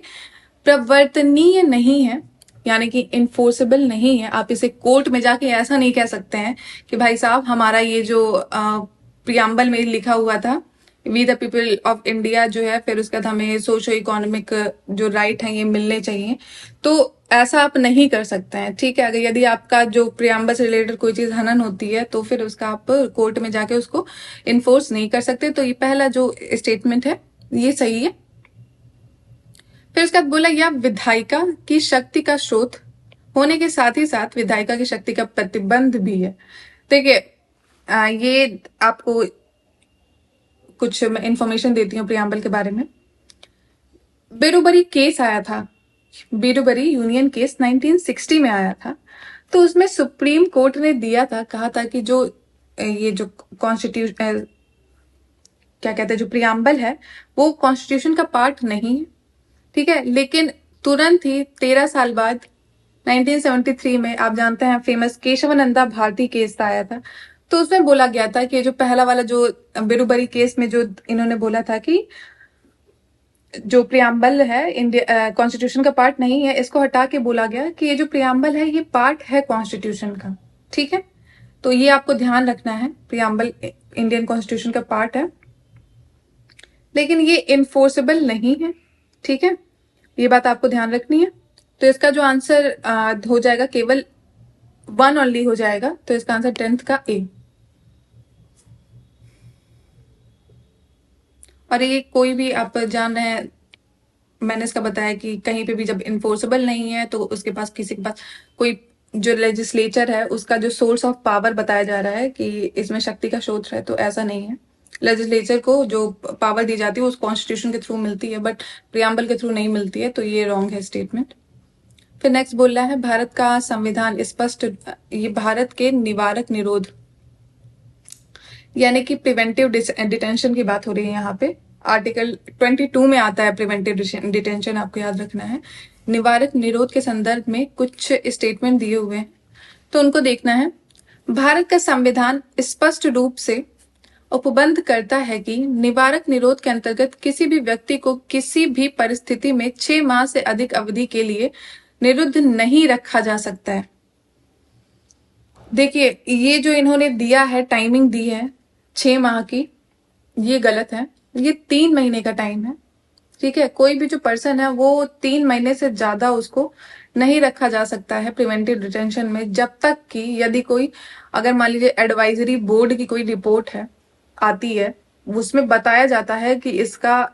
प्रवर्तनीय नहीं है यानी कि इन्फोर्सेबल नहीं है। आप इसे कोर्ट में जाके ऐसा नहीं कह सकते हैं कि भाई साहब हमारा ये जो प्रियम्बल में लिखा हुआ था we the people of India जो है, फिर उसके बाद हमें सोशो इकोनॉमिक जो राइट है ये मिलने चाहिए, तो ऐसा आप नहीं कर सकते हैं। ठीक है, अगर यदि आपका जो प्रियम्बल से रिलेटेड कोई चीज हनन होती है तो फिर उसका आप कोर्ट में जाके उसको इन्फोर्स नहीं कर सकते। तो ये पहला जो स्टेटमेंट है ये सही है। फिर उसके बाद बोला या विधायिका की शक्ति का स्रोत होने के साथ ही साथ विधायिका की शक्ति का प्रतिबंध भी है। देखिए ये आपको कुछ इंफॉर्मेशन देती हूँ प्रियम्बल के बारे में। बेरोबरी केस आया था, बेरोबरी यूनियन केस 1960 में आया था। तो उसमें सुप्रीम कोर्ट ने दिया था, कहा था कि जो ये जो कॉन्स्टिट्यूशन क्या कहते हैं जो प्रियम्बल है वो कॉन्स्टिट्यूशन का पार्ट नहीं है। ठीक है, लेकिन तुरंत ही 13 साल बाद 1973 में आप जानते हैं फेमस केशवानंदा भारती केस आया था। तो उसमें बोला गया था कि जो पहला वाला जो बेरोबरी केस में जो इन्होंने बोला था कि जो प्रियम्बल है इंडिया कॉन्स्टिट्यूशन का पार्ट नहीं है, इसको हटा के बोला गया कि ये जो प्रियम्बल है ये पार्ट है कॉन्स्टिट्यूशन का। ठीक है, तो ये आपको ध्यान रखना है, प्रियम्बल इंडियन कॉन्स्टिट्यूशन का पार्ट है लेकिन ये इन्फोर्सेबल नहीं है। ठीक है, ये बात आपको ध्यान रखनी है। तो इसका जो आंसर हो जाएगा केवल 1 ओनली हो जाएगा, तो इसका आंसर 10th का ए। और ये कोई भी आप जान रहे हैं, मैंने इसका बताया कि कहीं पे भी जब इन्फोर्सेबल नहीं है तो उसके पास किसी के पास कोई जो लेजिस्लेचर है उसका जो सोर्स ऑफ पावर बताया जा रहा है कि इसमें शक्ति का स्रोत है, तो ऐसा नहीं है। लेजिस्लेचर को जो पावर दी जाती है उस कॉन्स्टिट्यूशन के थ्रू मिलती है, बट प्रियम्बल के थ्रू नहीं मिलती है, तो ये रॉन्ग है स्टेटमेंट। फिर नेक्स्ट बोल रहा है भारत का संविधान स्पष्ट, ये भारत के निवारक निरोध यानी कि प्रिवेंटिव डिटेंशन की बात हो रही है यहाँ पे। आर्टिकल 22 में आता है प्रिवेंटिव डिटेंशन, आपको याद रखना है। निवारक निरोध के संदर्भ में कुछ स्टेटमेंट दिए हुए हैं, तो उनको देखना है। भारत का संविधान स्पष्ट रूप से उपबंध करता है कि निवारक निरोध के अंतर्गत किसी भी व्यक्ति को किसी भी परिस्थिति में 6 माह से अधिक अवधि के लिए निरुद्ध नहीं रखा जा सकता है। देखिए ये जो इन्होंने दिया है टाइमिंग दी है 6 माह की, ये गलत है। ये 3 महीने का टाइम है। ठीक है, कोई भी जो पर्सन है वो 3 महीने से ज्यादा उसको नहीं रखा जा सकता है प्रिवेंटिव डिटेंशन में, जब तक कि यदि कोई अगर मान लीजिए एडवाइजरी बोर्ड की कोई रिपोर्ट है आती है, उसमें बताया जाता है कि इसका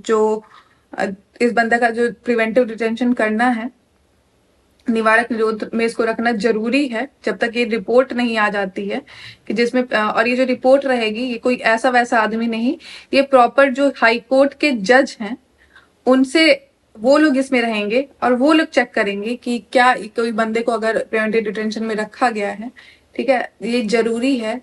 जो इस बंदा का जो प्रिवेंटिव डिटेंशन करना है, निवारक निरोध में इसको रखना जरूरी है जब तक ये रिपोर्ट नहीं आ जाती है कि जिसमें और ये जो रिपोर्ट रहेगी ये कोई ऐसा वैसा आदमी नहीं, ये प्रॉपर जो हाई कोर्ट के जज हैं उनसे वो लोग इसमें रहेंगे और वो लोग चेक करेंगे कि क्या कोई बंदे को अगर प्रिवेंटिव डिटेंशन में रखा गया है, ठीक है, ये जरूरी है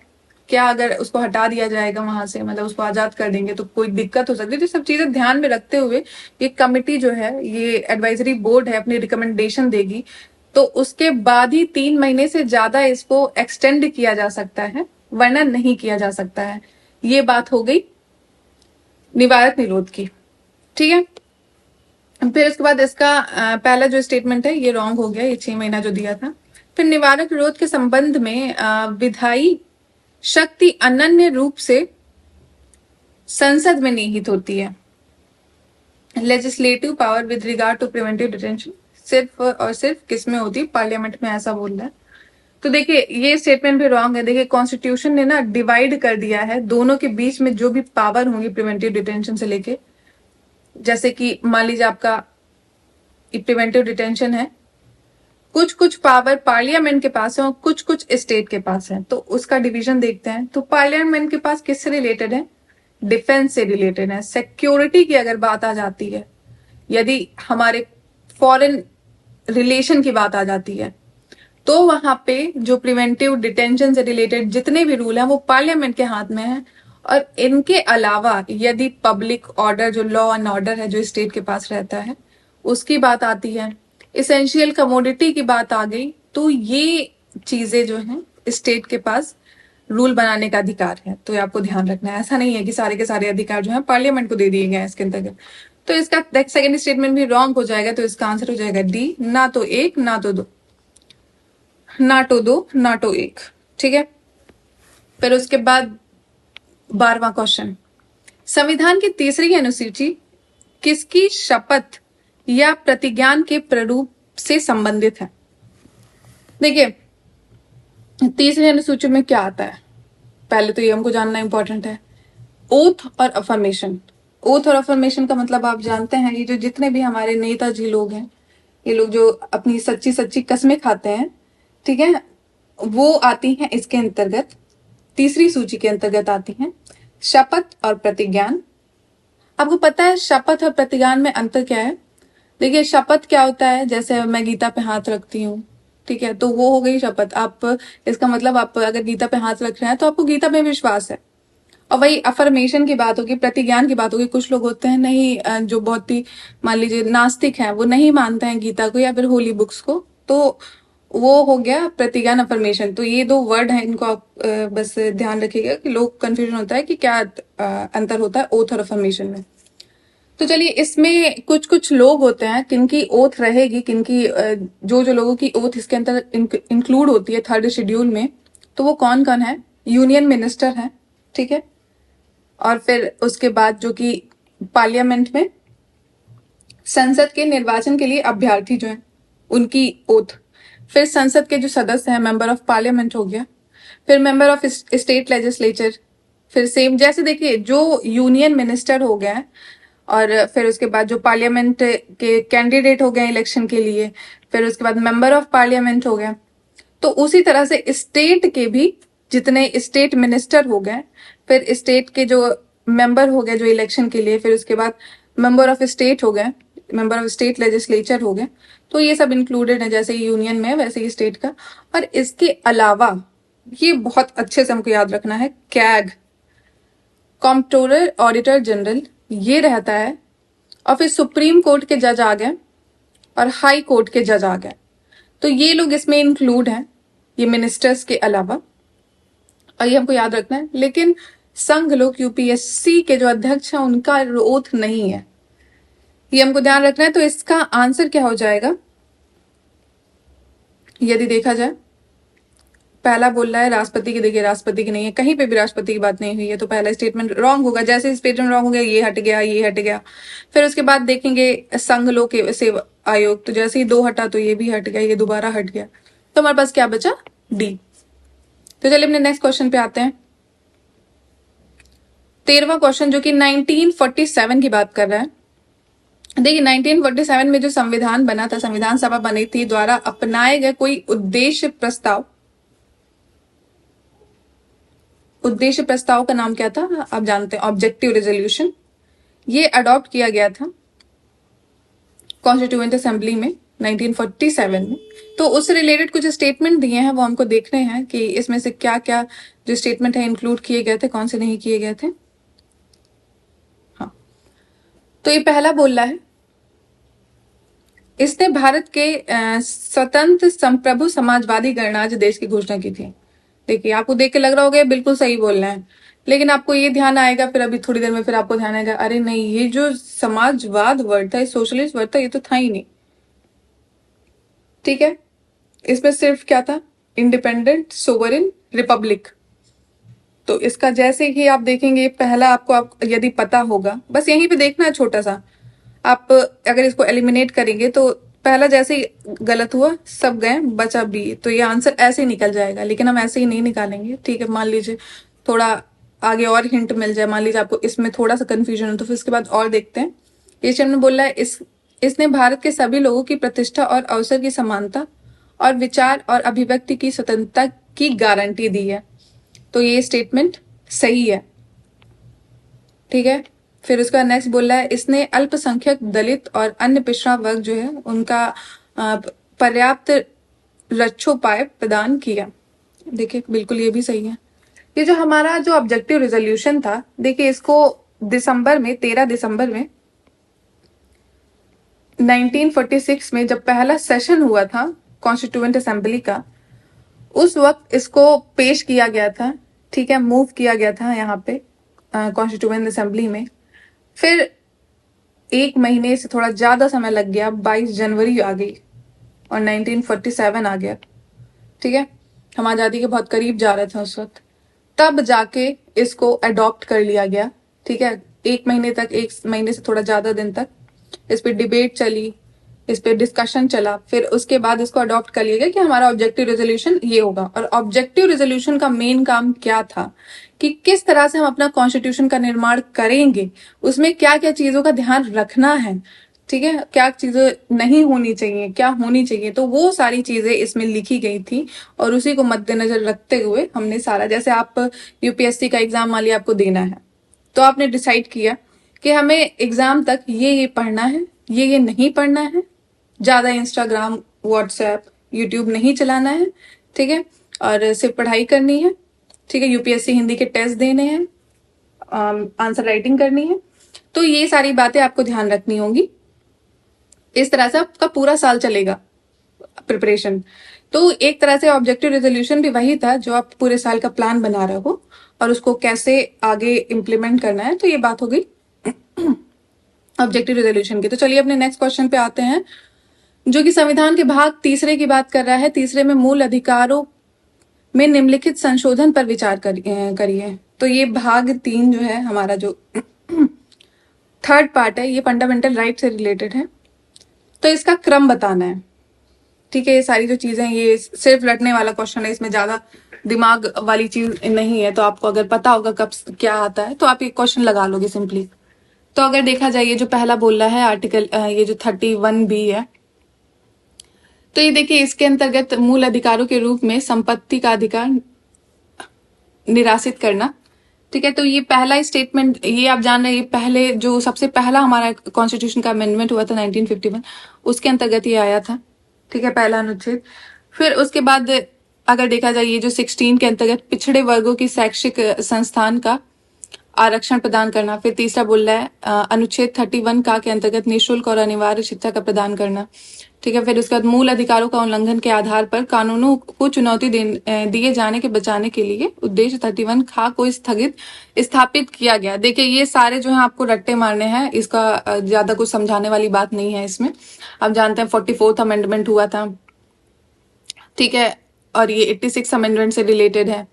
क्या, अगर उसको हटा दिया जाएगा वहां से, मतलब उसको आजाद कर देंगे तो कोई दिक्कत हो सकती है। तो सब चीजें ध्यान में रखते हुए ये कमिटी जो है, ये एडवाइजरी बोर्ड है, अपनी रिकमेंडेशन देगी, तो उसके बाद ही 3 महीने से ज्यादा इसको एक्सटेंड किया जा सकता है, वरना नहीं किया जा सकता है। ये बात हो गई निवारक निरोध की। ठीक है, फिर उसके बाद इसका पहला जो स्टेटमेंट है ये रॉन्ग हो गया, ये 6 महीना जो दिया था। फिर निवारक निरोध के संबंध में विधायी शक्ति अनन्य रूप से संसद में निहित होती है। Legislative power with regard to preventive detention सिर्फ और सिर्फ किस में होती है, पार्लियामेंट में, ऐसा बोल रहा है। तो देखिए ये स्टेटमेंट भी रॉन्ग है। देखिए कॉन्स्टिट्यूशन ने ना डिवाइड कर दिया है दोनों के बीच में जो भी पावर होंगी प्रिवेंटिव डिटेंशन से लेके, जैसे कि मान लीजिए आपका प्रिवेंटिव डिटेंशन है, कुछ कुछ पावर पार्लियामेंट के पास है और कुछ कुछ स्टेट के पास है, तो उसका डिवीजन देखते हैं। तो पार्लियामेंट के पास किससे रिलेटेड है, डिफेंस से रिलेटेड है। सिक्योरिटी की अगर बात आ जाती है, यदि हमारे फॉरेन रिलेशन की बात आ जाती है, तो वहां पे जो प्रिवेंटिव डिटेंशन से रिलेटेड जितने भी रूल हैं वो पार्लियामेंट के हाथ में है। और इनके अलावा यदि पब्लिक ऑर्डर, जो लॉ एंड ऑर्डर है, जो स्टेट के पास रहता है, उसकी बात आती है, इसेंशियल कमोडिटी की बात आ गई, तो ये चीजें जो हैं स्टेट के पास रूल बनाने का अधिकार है। तो ये आपको ध्यान रखना है, ऐसा नहीं है कि सारे के सारे अधिकार जो है पार्लियामेंट को दे दिए गए हैं इसके अंतर्गत। तो इसका सेकेंड स्टेटमेंट भी रॉन्ग हो जाएगा, तो इसका आंसर हो जाएगा डी, ना तो एक ना तो दो, ना तो दो ना तो एक। ठीक है, फिर उसके बाद 12वां क्वेश्चन, संविधान की तीसरी अनुसूची किसकी शपथ या प्रतिज्ञान के प्रारूप से संबंधित है? देखिए, तीसरी अनुसूची में क्या आता है, पहले तो ये हमको जानना इंपॉर्टेंट है, ओथ और अफर्मेशन। ओथ और अफर्मेशन का मतलब आप जानते हैं, ये जो जितने भी हमारे नेताजी लोग हैं, ये लोग जो अपनी सच्ची सच्ची कस्में खाते हैं, ठीक है, वो आती हैं इसके अंतर्गत, तीसरी सूची के अंतर्गत आती हैं। शपथ और प्रतिज्ञान, आपको पता है शपथ और प्रतिज्ञान में अंतर क्या है? देखिए, शपथ क्या होता है, जैसे मैं गीता पे हाथ रखती हूँ, ठीक है, तो वो हो गई शपथ। आप, इसका मतलब आप अगर गीता पे हाथ रख रहे हैं तो आपको गीता में विश्वास है। और वही अफर्मेशन की बात होगी, प्रतिज्ञान की बात होगी, कुछ लोग होते हैं नहीं, जो बहुत ही मान लीजिए नास्तिक हैं, वो नहीं मानते हैं गीता को या फिर होली बुक्स को, तो वो हो गया प्रतिज्ञान अफर्मेशन। तो ये दो वर्ड हैं, इनको आप बस ध्यान रखिएगा कि लोग कंफ्यूजन होता है कि क्या अंतर होता है ओथ और अफर्मेशन में। तो चलिए, इसमें कुछ कुछ लोग होते हैं किनकी ओथ रहेगी, किनकी जो जो लोगों की ओथ इसके अंदर इंक्लूड होती है थर्ड शेड्यूल में, तो वो कौन कौन है? यूनियन मिनिस्टर है, ठीक है, और फिर उसके बाद जो कि पार्लियामेंट में संसद के निर्वाचन के लिए अभ्यर्थी जो हैं उनकी ओथ, फिर संसद के जो सदस्य हैं, मेंबर ऑफ पार्लियामेंट हो गया, फिर मेंबर ऑफ स्टेट लेजिस्लेचर, फिर सेम जैसे देखिए जो यूनियन मिनिस्टर हो गया है, और फिर उसके बाद जो पार्लियामेंट के कैंडिडेट हो गए इलेक्शन के लिए, फिर उसके बाद मेंबर ऑफ पार्लियामेंट हो गया। तो उसी तरह से स्टेट के भी जितने स्टेट मिनिस्टर हो गए, फिर स्टेट के जो मेंबर हो गए जो इलेक्शन के लिए, फिर उसके बाद मेंबर ऑफ स्टेट हो गए, मेंबर ऑफ स्टेट लेजिस्लेचर हो गए, तो ये सब इंक्लूडेड है, जैसे यूनियन में वैसे ही स्टेट का। और इसके अलावा ये बहुत अच्छे से हमको याद रखना है, कैग, कॉम्प्ट्रोलर ऑडिटर जनरल, ये रहता है, और फिर सुप्रीम कोर्ट के जज आ गए और हाई कोर्ट के जज आ गए, तो ये लोग इसमें इंक्लूड हैं, ये मिनिस्टर्स के अलावा, और ये हमको याद रखना है। लेकिन संघ लोक यूपीएससी के जो अध्यक्ष हैं उनका ओथ नहीं है, ये हमको ध्यान रखना है। तो इसका आंसर क्या हो जाएगा यदि देखा जाए? पहला बोल रहा है राष्ट्रपति की, देखिए राष्ट्रपति की नहीं है, कहीं पे भी राष्ट्रपति की बात नहीं हुई है, तो पहला स्टेटमेंट रॉन्ग होगा। जैसे स्टेटमेंट रॉन्ग हो गया, ये हट गया, ये हट गया। फिर उसके बाद देखेंगे संघ लोक सेवा आयोग, तो जैसे ही दो हटा तो ये भी हट गया, ये दोबारा हट गया, तो हमारे पास क्या बचा? डी। तो चलिए अपने नेक्स्ट क्वेश्चन पे आते हैं। 13वां क्वेश्चन जो कि 1947 की बात कर रहा है। देखिए, 1947 में जो संविधान बना था, संविधान सभा बनी थी, द्वारा अपनाए गए कोई उद्देश्य प्रस्ताव, उद्देश्य प्रस्ताव का नाम क्या था आप जानते हैं, ऑब्जेक्टिव रेजोल्यूशन। ये अडॉप्ट किया गया था कॉन्स्टिट्यूएंट असेंबली में 1947 में। तो उससे रिलेटेड कुछ स्टेटमेंट दिए हैं, वो हमको देखने हैं कि इसमें से क्या क्या जो स्टेटमेंट है इंक्लूड किए गए थे, कौन से नहीं किए गए थे। हाँ, तो ये पहला बोल रहा है, इसने भारत के स्वतंत्र संप्रभु समाजवादी गणराज्य देश की घोषणा की थी। देखिए, आपको देख के लग रहा होगा बिल्कुल सही बोल रहे हैं, लेकिन आपको ये ध्यान आएगा, फिर अभी थोड़ी देर में फिर आपको ध्यान आएगा, अरे नहीं, ये जो समाजवाद वर्ड था, सोशलिस्ट वर्ड था, ये तो था ही नहीं। ठीक है, इसमें सिर्फ क्या था? Independent sovereign Republic. तो इसका जैसे ही आप देखेंगे, पहला आपको यदि पता होगा, बस यहीं पे देखना है छोटा सा, आप अगर इसको एलिमिनेट करेंगे तो पहला जैसे ही गलत हुआ सब गए, बचा बी, तो ये आंसर ऐसे ही निकल जाएगा। लेकिन हम ऐसे ही नहीं निकालेंगे, ठीक है, मान लीजिए थोड़ा आगे और हिंट मिल जाए, मान लीजिए आपको इसमें थोड़ा सा कंफ्यूजन हो, तो फिर इसके बाद और देखते हैं। ये चरण में बोल रहा है, इसने भारत के सभी लोगों की प्रतिष्ठा और अवसर की समानता और विचार और अभिव्यक्ति की स्वतंत्रता की गारंटी दी है। तो ये स्टेटमेंट सही है, ठीक है। फिर उसका नेक्स्ट बोल रहा है, इसने अल्पसंख्यक, दलित और अन्य पिछड़ा वर्ग जो है उनका पर्याप्त रक्षोपाय प्रदान किया। देखिए, बिल्कुल ये भी सही है। ये जो हमारा जो ऑब्जेक्टिव रेजोल्यूशन था, देखिए इसको दिसंबर में 13 दिसंबर में 1946 में जब पहला सेशन हुआ था कॉन्स्टिट्यूएंट असेंबली का, उस वक्त इसको पेश किया गया था, ठीक है, मूव किया गया था यहाँ पे कॉन्स्टिट्यूएंट असेंबली में। फिर एक महीने से थोड़ा ज्यादा समय लग गया, 22 जनवरी आ गई और 1947 आ गया, ठीक है, हम आजादी के बहुत करीब जा रहे थे उस वक्त, तब जाके इसको अडॉप्ट कर लिया गया, ठीक है। एक महीने तक, एक महीने से थोड़ा ज्यादा दिन तक इस पे डिबेट चली, इस पे डिस्कशन चला, फिर उसके बाद इसको अडॉप्ट कर लिया गया कि हमारा ऑब्जेक्टिव रेजोल्यूशन ये होगा। और ऑब्जेक्टिव रेजोल्यूशन का मेन काम क्या था कि किस तरह से हम अपना कॉन्स्टिट्यूशन का निर्माण करेंगे, उसमें क्या क्या चीजों का ध्यान रखना है, ठीक है, क्या चीजें नहीं होनी चाहिए, क्या होनी चाहिए, तो वो सारी चीजें इसमें लिखी गई थी। और उसी को मद्देनजर रखते हुए हमने सारा, जैसे आप यूपीएससी का एग्जाम मान लिया आपको देना है, तो आपने डिसाइड किया कि हमें एग्जाम तक ये पढ़ना है, ये नहीं पढ़ना है, ज्यादा इंस्टाग्राम, व्हाट्सएप, यूट्यूब नहीं चलाना है, ठीक है, और सिर्फ पढ़ाई करनी है, ठीक है, यूपीएससी हिंदी के टेस्ट देने हैं, आंसर राइटिंग करनी है। तो ये सारी बातें आपको ध्यान रखनी होंगी। इस तरह से आपका पूरा साल चलेगा प्रिपरेशन। तो एक तरह से ऑब्जेक्टिव रेजोल्यूशन भी वही था जो आप पूरे साल का प्लान बना रहे हो और उसको कैसे आगे इम्प्लीमेंट करना है। तो ये बात हो गई ऑब्जेक्टिव रेजोल्यूशन की। तो चलिए अपने नेक्स्ट क्वेश्चन पे आते हैं, जो कि संविधान के भाग तीसरे की बात कर रहा है। तीसरे में मूल अधिकारों में निम्नलिखित संशोधन पर विचार करिए। तो ये भाग 3 जो है हमारा, जो थर्ड पार्ट है, ये फंडामेंटल राइट से रिलेटेड है। तो इसका क्रम बताना है, ठीक है। ये सारी जो चीजें, ये सिर्फ रटने वाला क्वेश्चन है, इसमें ज्यादा दिमाग वाली चीज नहीं है। तो आपको अगर पता होगा कब क्या आता है तो आप ये क्वेश्चन लगा लोगे सिंपली। तो अगर देखा जाए, ये जो पहला बोल रहा है आर्टिकल, ये जो 31B है, तो ये देखिए, इसके अंतर्गत मूल अधिकारों के रूप में संपत्ति का अधिकार निरासित करना, ठीक है। तो ये पहला स्टेटमेंट, ये आप जान रहे हैं, ये पहले जो सबसे पहला हमारा कॉन्स्टिट्यूशन का अमेंडमेंट हुआ था 1951, उसके अंतर्गत ये आया था, ठीक है, पहला अनुच्छेद। फिर उसके बाद अगर देखा जाए, ये जो 16 के अंतर्गत पिछड़े वर्गों की शैक्षिक संस्थान का आरक्षण प्रदान करना। फिर तीसरा बोल रहा है अनुच्छेद 31 का के अंतर्गत निःशुल्क और अनिवार्य शिक्षा का प्रदान करना, ठीक है। फिर उसके बाद मूल अधिकारों का उल्लंघन के आधार पर कानूनों को चुनौती दिए जाने के बचाने के लिए उद्देश्य 31 खा को स्थापित किया गया। देखिए, ये सारे जो है आपको रट्टे मारने हैं, इसका ज्यादा कुछ समझाने वाली बात नहीं है इसमें। आप जानते हैं 44th अमेंडमेंट हुआ था, ठीक है, और ये 86 अमेंडमेंट से रिलेटेड है।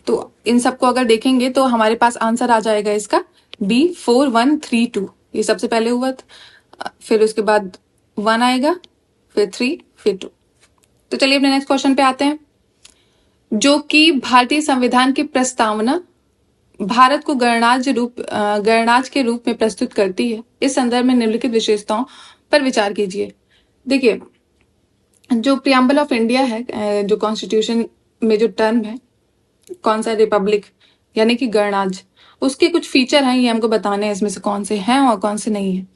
तो इन सबको अगर देखेंगे तो हमारे पास आंसर आ जाएगा इसका B4132। ये सबसे पहले हुआ था, फिर उसके बाद 1 आएगा, फिर 3, फिर 2। तो चलिए अपने नेक्स्ट क्वेश्चन पे आते हैं, जो कि भारतीय संविधान की प्रस्तावना भारत को गणराज्य के रूप में प्रस्तुत करती है। इस संदर्भ में निम्नलिखित विशेषताओं पर विचार कीजिए। देखिए, जो प्रियम्बल ऑफ इंडिया है, जो कॉन्स्टिट्यूशन में जो टर्म है, कौन सा, रिपब्लिक यानी कि गणराज्य, उसके कुछ फीचर हैं, ये हमको बताने हैं इसमें से कौन से हैं और कौन से नहीं है।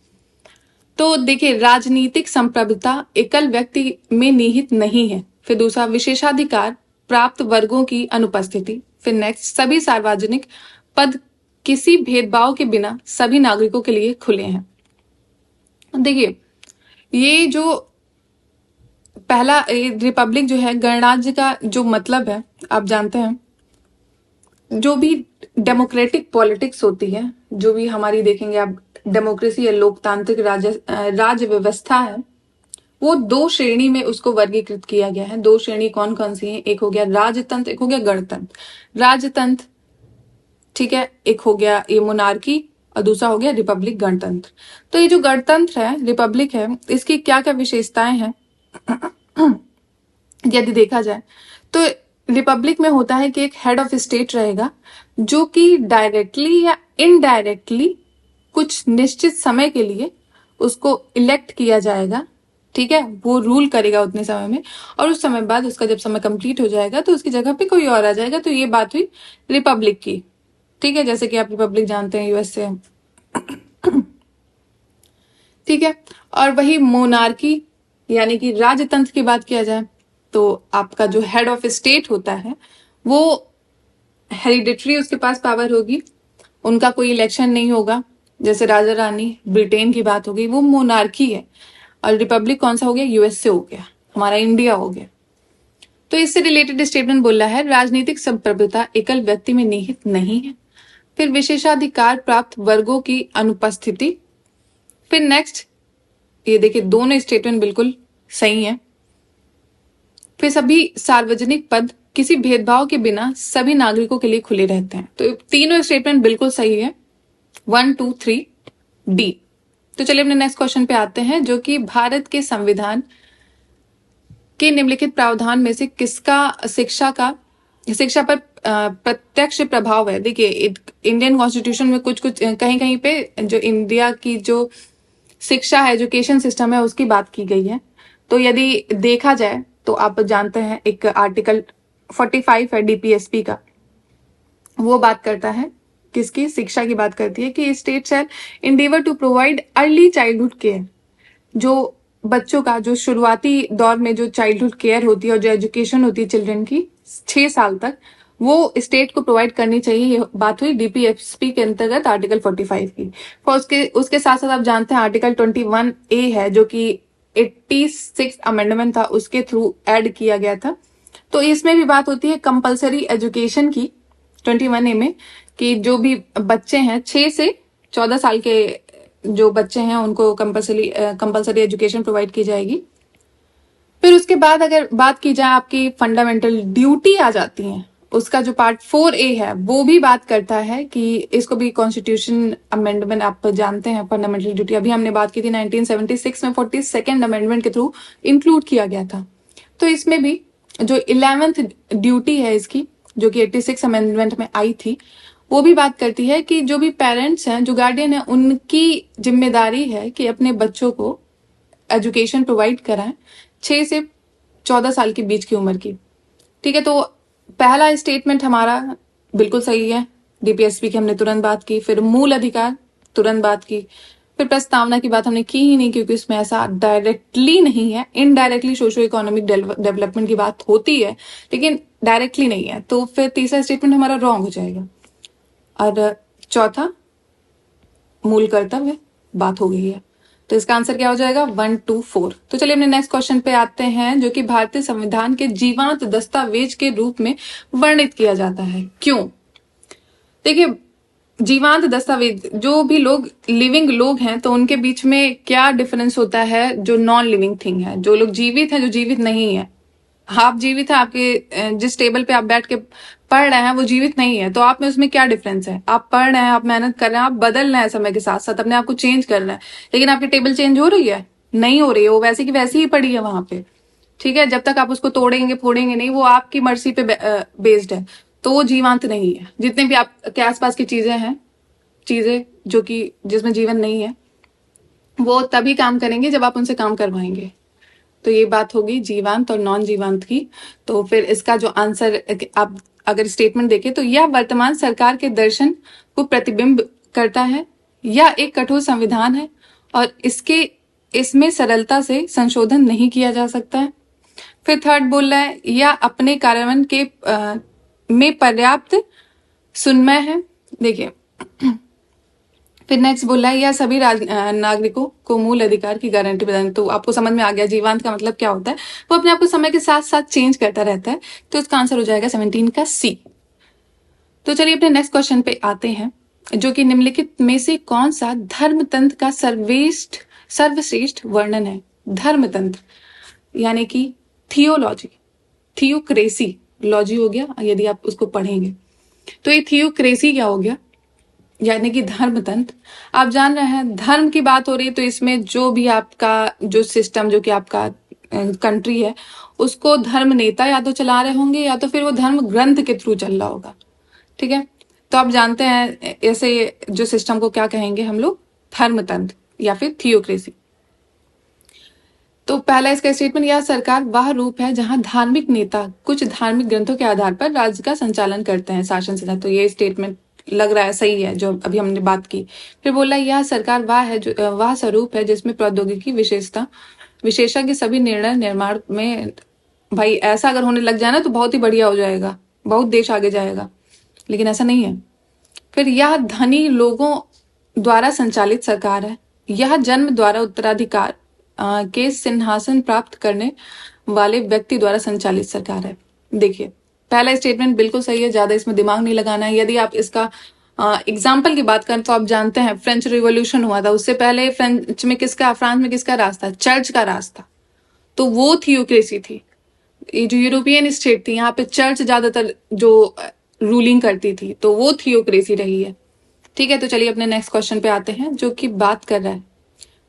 तो देखिए, राजनीतिक संप्रभुता एकल व्यक्ति में निहित नहीं है। फिर दूसरा, विशेषाधिकार प्राप्त वर्गों की अनुपस्थिति। फिर नेक्स्ट, सभी सार्वजनिक पद किसी भेदभाव के बिना सभी नागरिकों के लिए खुले हैं। देखिए, ये जो पहला रिपब्लिक जो है, गणराज्य का जो मतलब है, आप जानते हैं, जो भी डेमोक्रेटिक पॉलिटिक्स होती है, जो भी हमारी देखेंगे आप, डेमोक्रेसी या लोकतांत्रिक राज्य व्यवस्था है, वो 2 श्रेणी में उसको वर्गीकृत किया गया है। 2 श्रेणी कौन कौन सी है? एक हो गया राजतंत्र, एक हो गया गणतंत्र। राजतंत्र, ठीक है, एक हो गया ये मोनार्की, और दूसरा हो गया रिपब्लिक, गणतंत्र। तो ये जो गणतंत्र है, रिपब्लिक है, इसकी क्या क्या विशेषताएं हैं यदि देखा जाए तो रिपब्लिक में होता है कि एक हेड ऑफ स्टेट रहेगा, जो कि डायरेक्टली या इनडायरेक्टली कुछ निश्चित समय के लिए उसको इलेक्ट किया जाएगा, ठीक है, वो रूल करेगा उतने समय में, और उस समय बाद उसका जब समय कंप्लीट हो जाएगा तो उसकी जगह पे कोई और आ जाएगा। तो ये बात हुई रिपब्लिक की, ठीक है, जैसे कि आप रिपब्लिक जानते हैं यूएसए, ठीक है। और वही मोनार्की यानी कि राजतंत्र की बात किया जाए तो आपका जो हेड ऑफ स्टेट होता है वो हेरिडिटरी उसके पास पावर होगी, उनका कोई इलेक्शन नहीं होगा, जैसे राजा रानी ब्रिटेन की बात हो गई, वो मोनार्की है। और रिपब्लिक कौन सा हो गया? यूएसए हो गया, हमारा इंडिया हो गया। तो इससे रिलेटेड स्टेटमेंट बोल रहा है, राजनीतिक संप्रभुता एकल व्यक्ति में निहित नहीं है। फिर विशेषाधिकार प्राप्त वर्गों की अनुपस्थिति। फिर नेक्स्ट ये देखिए दोनों स्टेटमेंट बिल्कुल सही है। फिर सभी सार्वजनिक पद किसी भेदभाव के बिना सभी नागरिकों के लिए खुले रहते हैं। तो तीनों स्टेटमेंट बिल्कुल सही है, 1 2 3 डी। तो चलिए अपने नेक्स्ट क्वेश्चन पे आते हैं, जो कि भारत के संविधान के निम्नलिखित प्रावधान में से किसका शिक्षा पर प्रत्यक्ष प्रभाव है। देखिए इंडियन कॉन्स्टिट्यूशन में कुछ कहीं कहीं पे जो इंडिया की जो शिक्षा है, एजुकेशन सिस्टम है, उसकी बात की गई है। तो यदि देखा जाए तो आप जानते हैं एक आर्टिकल 45 है डीपीएसपी का, वो बात करता है किसकी, शिक्षा की बात करती है कि state shall endeavour to provide early childhood care. जो बच्चों का जो शुरुआती दौर में जो चाइल्डहुड केयर होती है और जो एजुकेशन होती है चिल्ड्रन की 6 साल तक, वो स्टेट को प्रोवाइड करनी चाहिए। ये बात हुई डीपीएसपी के अंतर्गत आर्टिकल 45 की। और उसके साथ साथ आप जानते हैं आर्टिकल 21A है, जो कि 86 अमेंडमेंट था, उसके थ्रू ऐड किया गया था। तो इसमें भी बात होती है कंपलसरी एजुकेशन की 21A में, कि जो भी बच्चे हैं 6 से 14 साल के जो बच्चे हैं उनको कंपलसरी एजुकेशन प्रोवाइड की जाएगी। फिर उसके बाद अगर बात की जाए आपकी फंडामेंटल ड्यूटी आ जाती है, उसका जो पार्ट 4A है वो भी बात करता है कि इसको भी कॉन्स्टिट्यूशन अमेंडमेंट आप जानते हैं, फंडामेंटल ड्यूटी अभी हमने बात की थी 1976 में 42nd अमेंडमेंट के थ्रू इंक्लूड किया गया था। तो इसमें भी जो 11th ड्यूटी है इसकी, जो कि 86 अमेंडमेंट में आई थी, वो भी बात करती है कि जो भी पेरेंट्स हैं, जो गार्डियन है, उनकी जिम्मेदारी है कि अपने बच्चों को एजुकेशन प्रोवाइड कराएं 6 से 14 साल के बीच की उम्र की। ठीक है, तो पहला स्टेटमेंट हमारा बिल्कुल सही है, डीपीएसपी की हमने तुरंत बात की। फिर मूल अधिकार तुरंत बात की। फिर प्रस्तावना की बात हमने की ही नहीं, क्योंकि उसमें ऐसा डायरेक्टली नहीं है, इनडायरेक्टली सोशो इकोनॉमिक डेवलपमेंट की बात होती है, लेकिन डायरेक्टली नहीं है। तो फिर तीसरा स्टेटमेंट हमारा रॉन्ग हो जाएगा। और चौथा मूल कर्तव्य बात हो गई है, तो इसका आंसर क्या हो जाएगा 1 2 4। तो चलिए अपने नेक्स्ट क्वेश्चन पे आते हैं, जो कि भारतीय संविधान के जीवांत दस्तावेज के रूप में वर्णित किया जाता है। क्यों? देखिए जीवांत दस्तावेज, जो भी लोग लिविंग लोग हैं तो उनके बीच में क्या डिफरेंस होता है, जो नॉन लिविंग थिंग है, जो लोग जीवित हैं, जो जीवित नहीं है। आप जीवित है, आपके जिस टेबल पे आप बैठ के पढ़ रहे हैं वो जीवित नहीं है, तो आप में उसमें क्या डिफरेंस है? आप पढ़ रहे हैं, आप मेहनत कर रहे हैं, आप बदल रहे हैं समय के साथ साथ, अपने आप को चेंज कर रहे हैं, लेकिन आपकी टेबल चेंज हो रही है? नहीं हो रही है, वो वैसे की वैसी ही पड़ी है वहां पे। ठीक है, जब तक आप उसको तोड़ेंगे फोड़ेंगे नहीं, वो आपकी मर्जी पे बेस्ड है, तो वो जीवांत नहीं है। जितने भी आपके आसपास की चीजें जो कि जिसमें जीवन नहीं है, वो तभी काम करेंगे जब आप उनसे काम करवाएंगे। तो ये बात होगी जीवांत और नॉन जीवांत की। तो फिर इसका जो आंसर आप अगर स्टेटमेंट देखें तो यह वर्तमान सरकार के दर्शन को प्रतिबिंब करता है, या एक कठोर संविधान है और इसमें सरलता से संशोधन नहीं किया जा सकता है। फिर थर्ड बोल रहा है या अपने कार्यान्वयन के में पर्याप्त सुन्मय है। देखिए फिर नेक्स्ट बोल रहा है यह सभी नागरिकों को मूल अधिकार की गारंटी प्रदान। तो आपको समझ में आ गया जीवांत का मतलब क्या होता है, वो अपने आप को समय के साथ साथ चेंज करता रहता है। तो इसका आंसर हो जाएगा 17 का सी। तो चलिए अपने नेक्स्ट क्वेश्चन पे आते हैं, जो कि निम्नलिखित में से कौन सा धर्मतंत्र का सर्वश्रेष्ठ वर्णन है। धर्मतंत्र यानी कि थियोलॉजी, थियोक्रेसी लॉजी हो गया यदि आप उसको पढ़ेंगे, तो ये थियोक्रेसी क्या हो गया, यानी कि धर्मतंत्र। आप जान रहे हैं धर्म की बात हो रही है, तो इसमें जो भी आपका जो सिस्टम, जो कि आपका कंट्री है, उसको धर्म नेता या तो चला रहे होंगे या तो फिर वो धर्म ग्रंथ के थ्रू चल रहा होगा। ठीक है, तो आप जानते हैं ऐसे जो सिस्टम को क्या कहेंगे हम लोग, धर्मतंत्र या फिर थियोक्रेसी। तो पहला इसका स्टेटमेंट, यह सरकार वह रूप है जहां धार्मिक नेता कुछ धार्मिक ग्रंथों के आधार पर राज्य का संचालन करते हैं, शासन से। तो ये स्टेटमेंट लग रहा है सही है, जो अभी हमने बात की। फिर बोला यह सरकार वह स्वरूप है जिसमें प्रौद्योगिकी विशेषज्ञ सभी निर्णय निर्माण में, भाई ऐसा अगर होने लग जाए ना तो बहुत ही बढ़िया हो जाएगा, बहुत देश आगे जाएगा, लेकिन ऐसा नहीं है। फिर यह धनी लोगों द्वारा संचालित सरकार है, यह जन्म द्वारा उत्तराधिकार के सिंहासन प्राप्त करने वाले व्यक्ति द्वारा संचालित सरकार है। देखिए पहला स्टेटमेंट बिल्कुल सही है, ज्यादा इसमें दिमाग नहीं लगाना है। यदि आप इसका एग्जाम्पल की बात करें तो आप जानते हैं फ्रेंच रिवॉल्यूशन हुआ था, उससे पहले फ्रांस में किसका राज था? चर्च का राज था। तो वो थियोक्रेसी थी। ये जो यूरोपियन स्टेट थी, यहाँ पे चर्च ज्यादातर जो रूलिंग करती थी, तो वो थियोक्रेसी रही है। ठीक है, तो चलिए अपने नेक्स्ट क्वेश्चन पे आते हैं, जो कि बात कर रहा है,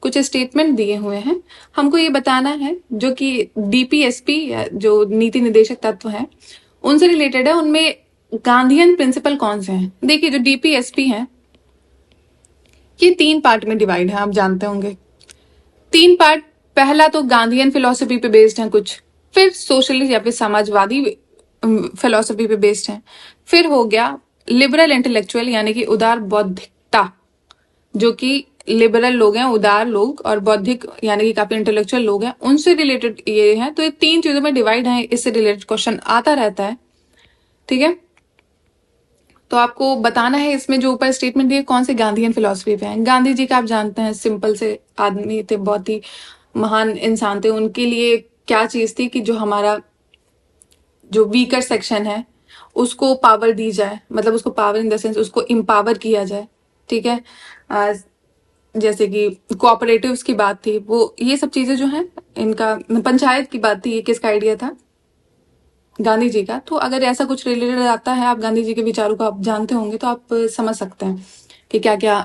कुछ स्टेटमेंट दिए हुए हैं, हमको ये बताना है, जो कि डीपीएसपी या जो नीति निदेशक तत्व है उनसे रिलेटेड है, उनमें गांधीयन प्रिंसिपल कौन से हैं। देखिए, जो डीपीएसपी है ये 3 पार्ट में डिवाइड है, आप जानते होंगे। 3 पार्ट, पहला तो गांधीयन फिलोसफी पे बेस्ड है कुछ, फिर सोशलिस्ट या फिर समाजवादी फिलोसफी पे बेस्ड है, फिर हो गया लिबरल इंटेलेक्चुअल यानी कि उदार बौद्धिकता, जो कि लिबरल लोग हैं, उदार लोग, और बौद्धिक यानी कि काफी इंटेलेक्चुअल लोग हैं, उनसे रिलेटेड ये है। तो ये 3 चीजों में डिवाइड है, इससे रिलेटेड क्वेश्चन आता रहता है। ठीक है, तो आपको बताना है इसमें जो ऊपर स्टेटमेंट दिए कौन से गांधीयन फिलोसफी पे हैं। गांधी जी का आप जानते हैं, सिंपल से आदमी थे, बहुत ही महान इंसान थे। उनके लिए क्या चीज थी कि जो हमारा जो वीकर सेक्शन है उसको पावर दी जाए, मतलब उसको पावर इन द सेंस उसको एम्पावर किया जाए। ठीक है, जैसे कि कोऑपरेटिव्स की बात थी, वो ये सब चीजें जो हैं, इनका पंचायत की बात थी, ये किसका आइडिया था? गांधी जी का। तो अगर ऐसा कुछ रिलेटेड आता है, आप गांधी जी के विचारों को आप जानते होंगे, तो आप समझ सकते हैं कि क्या क्या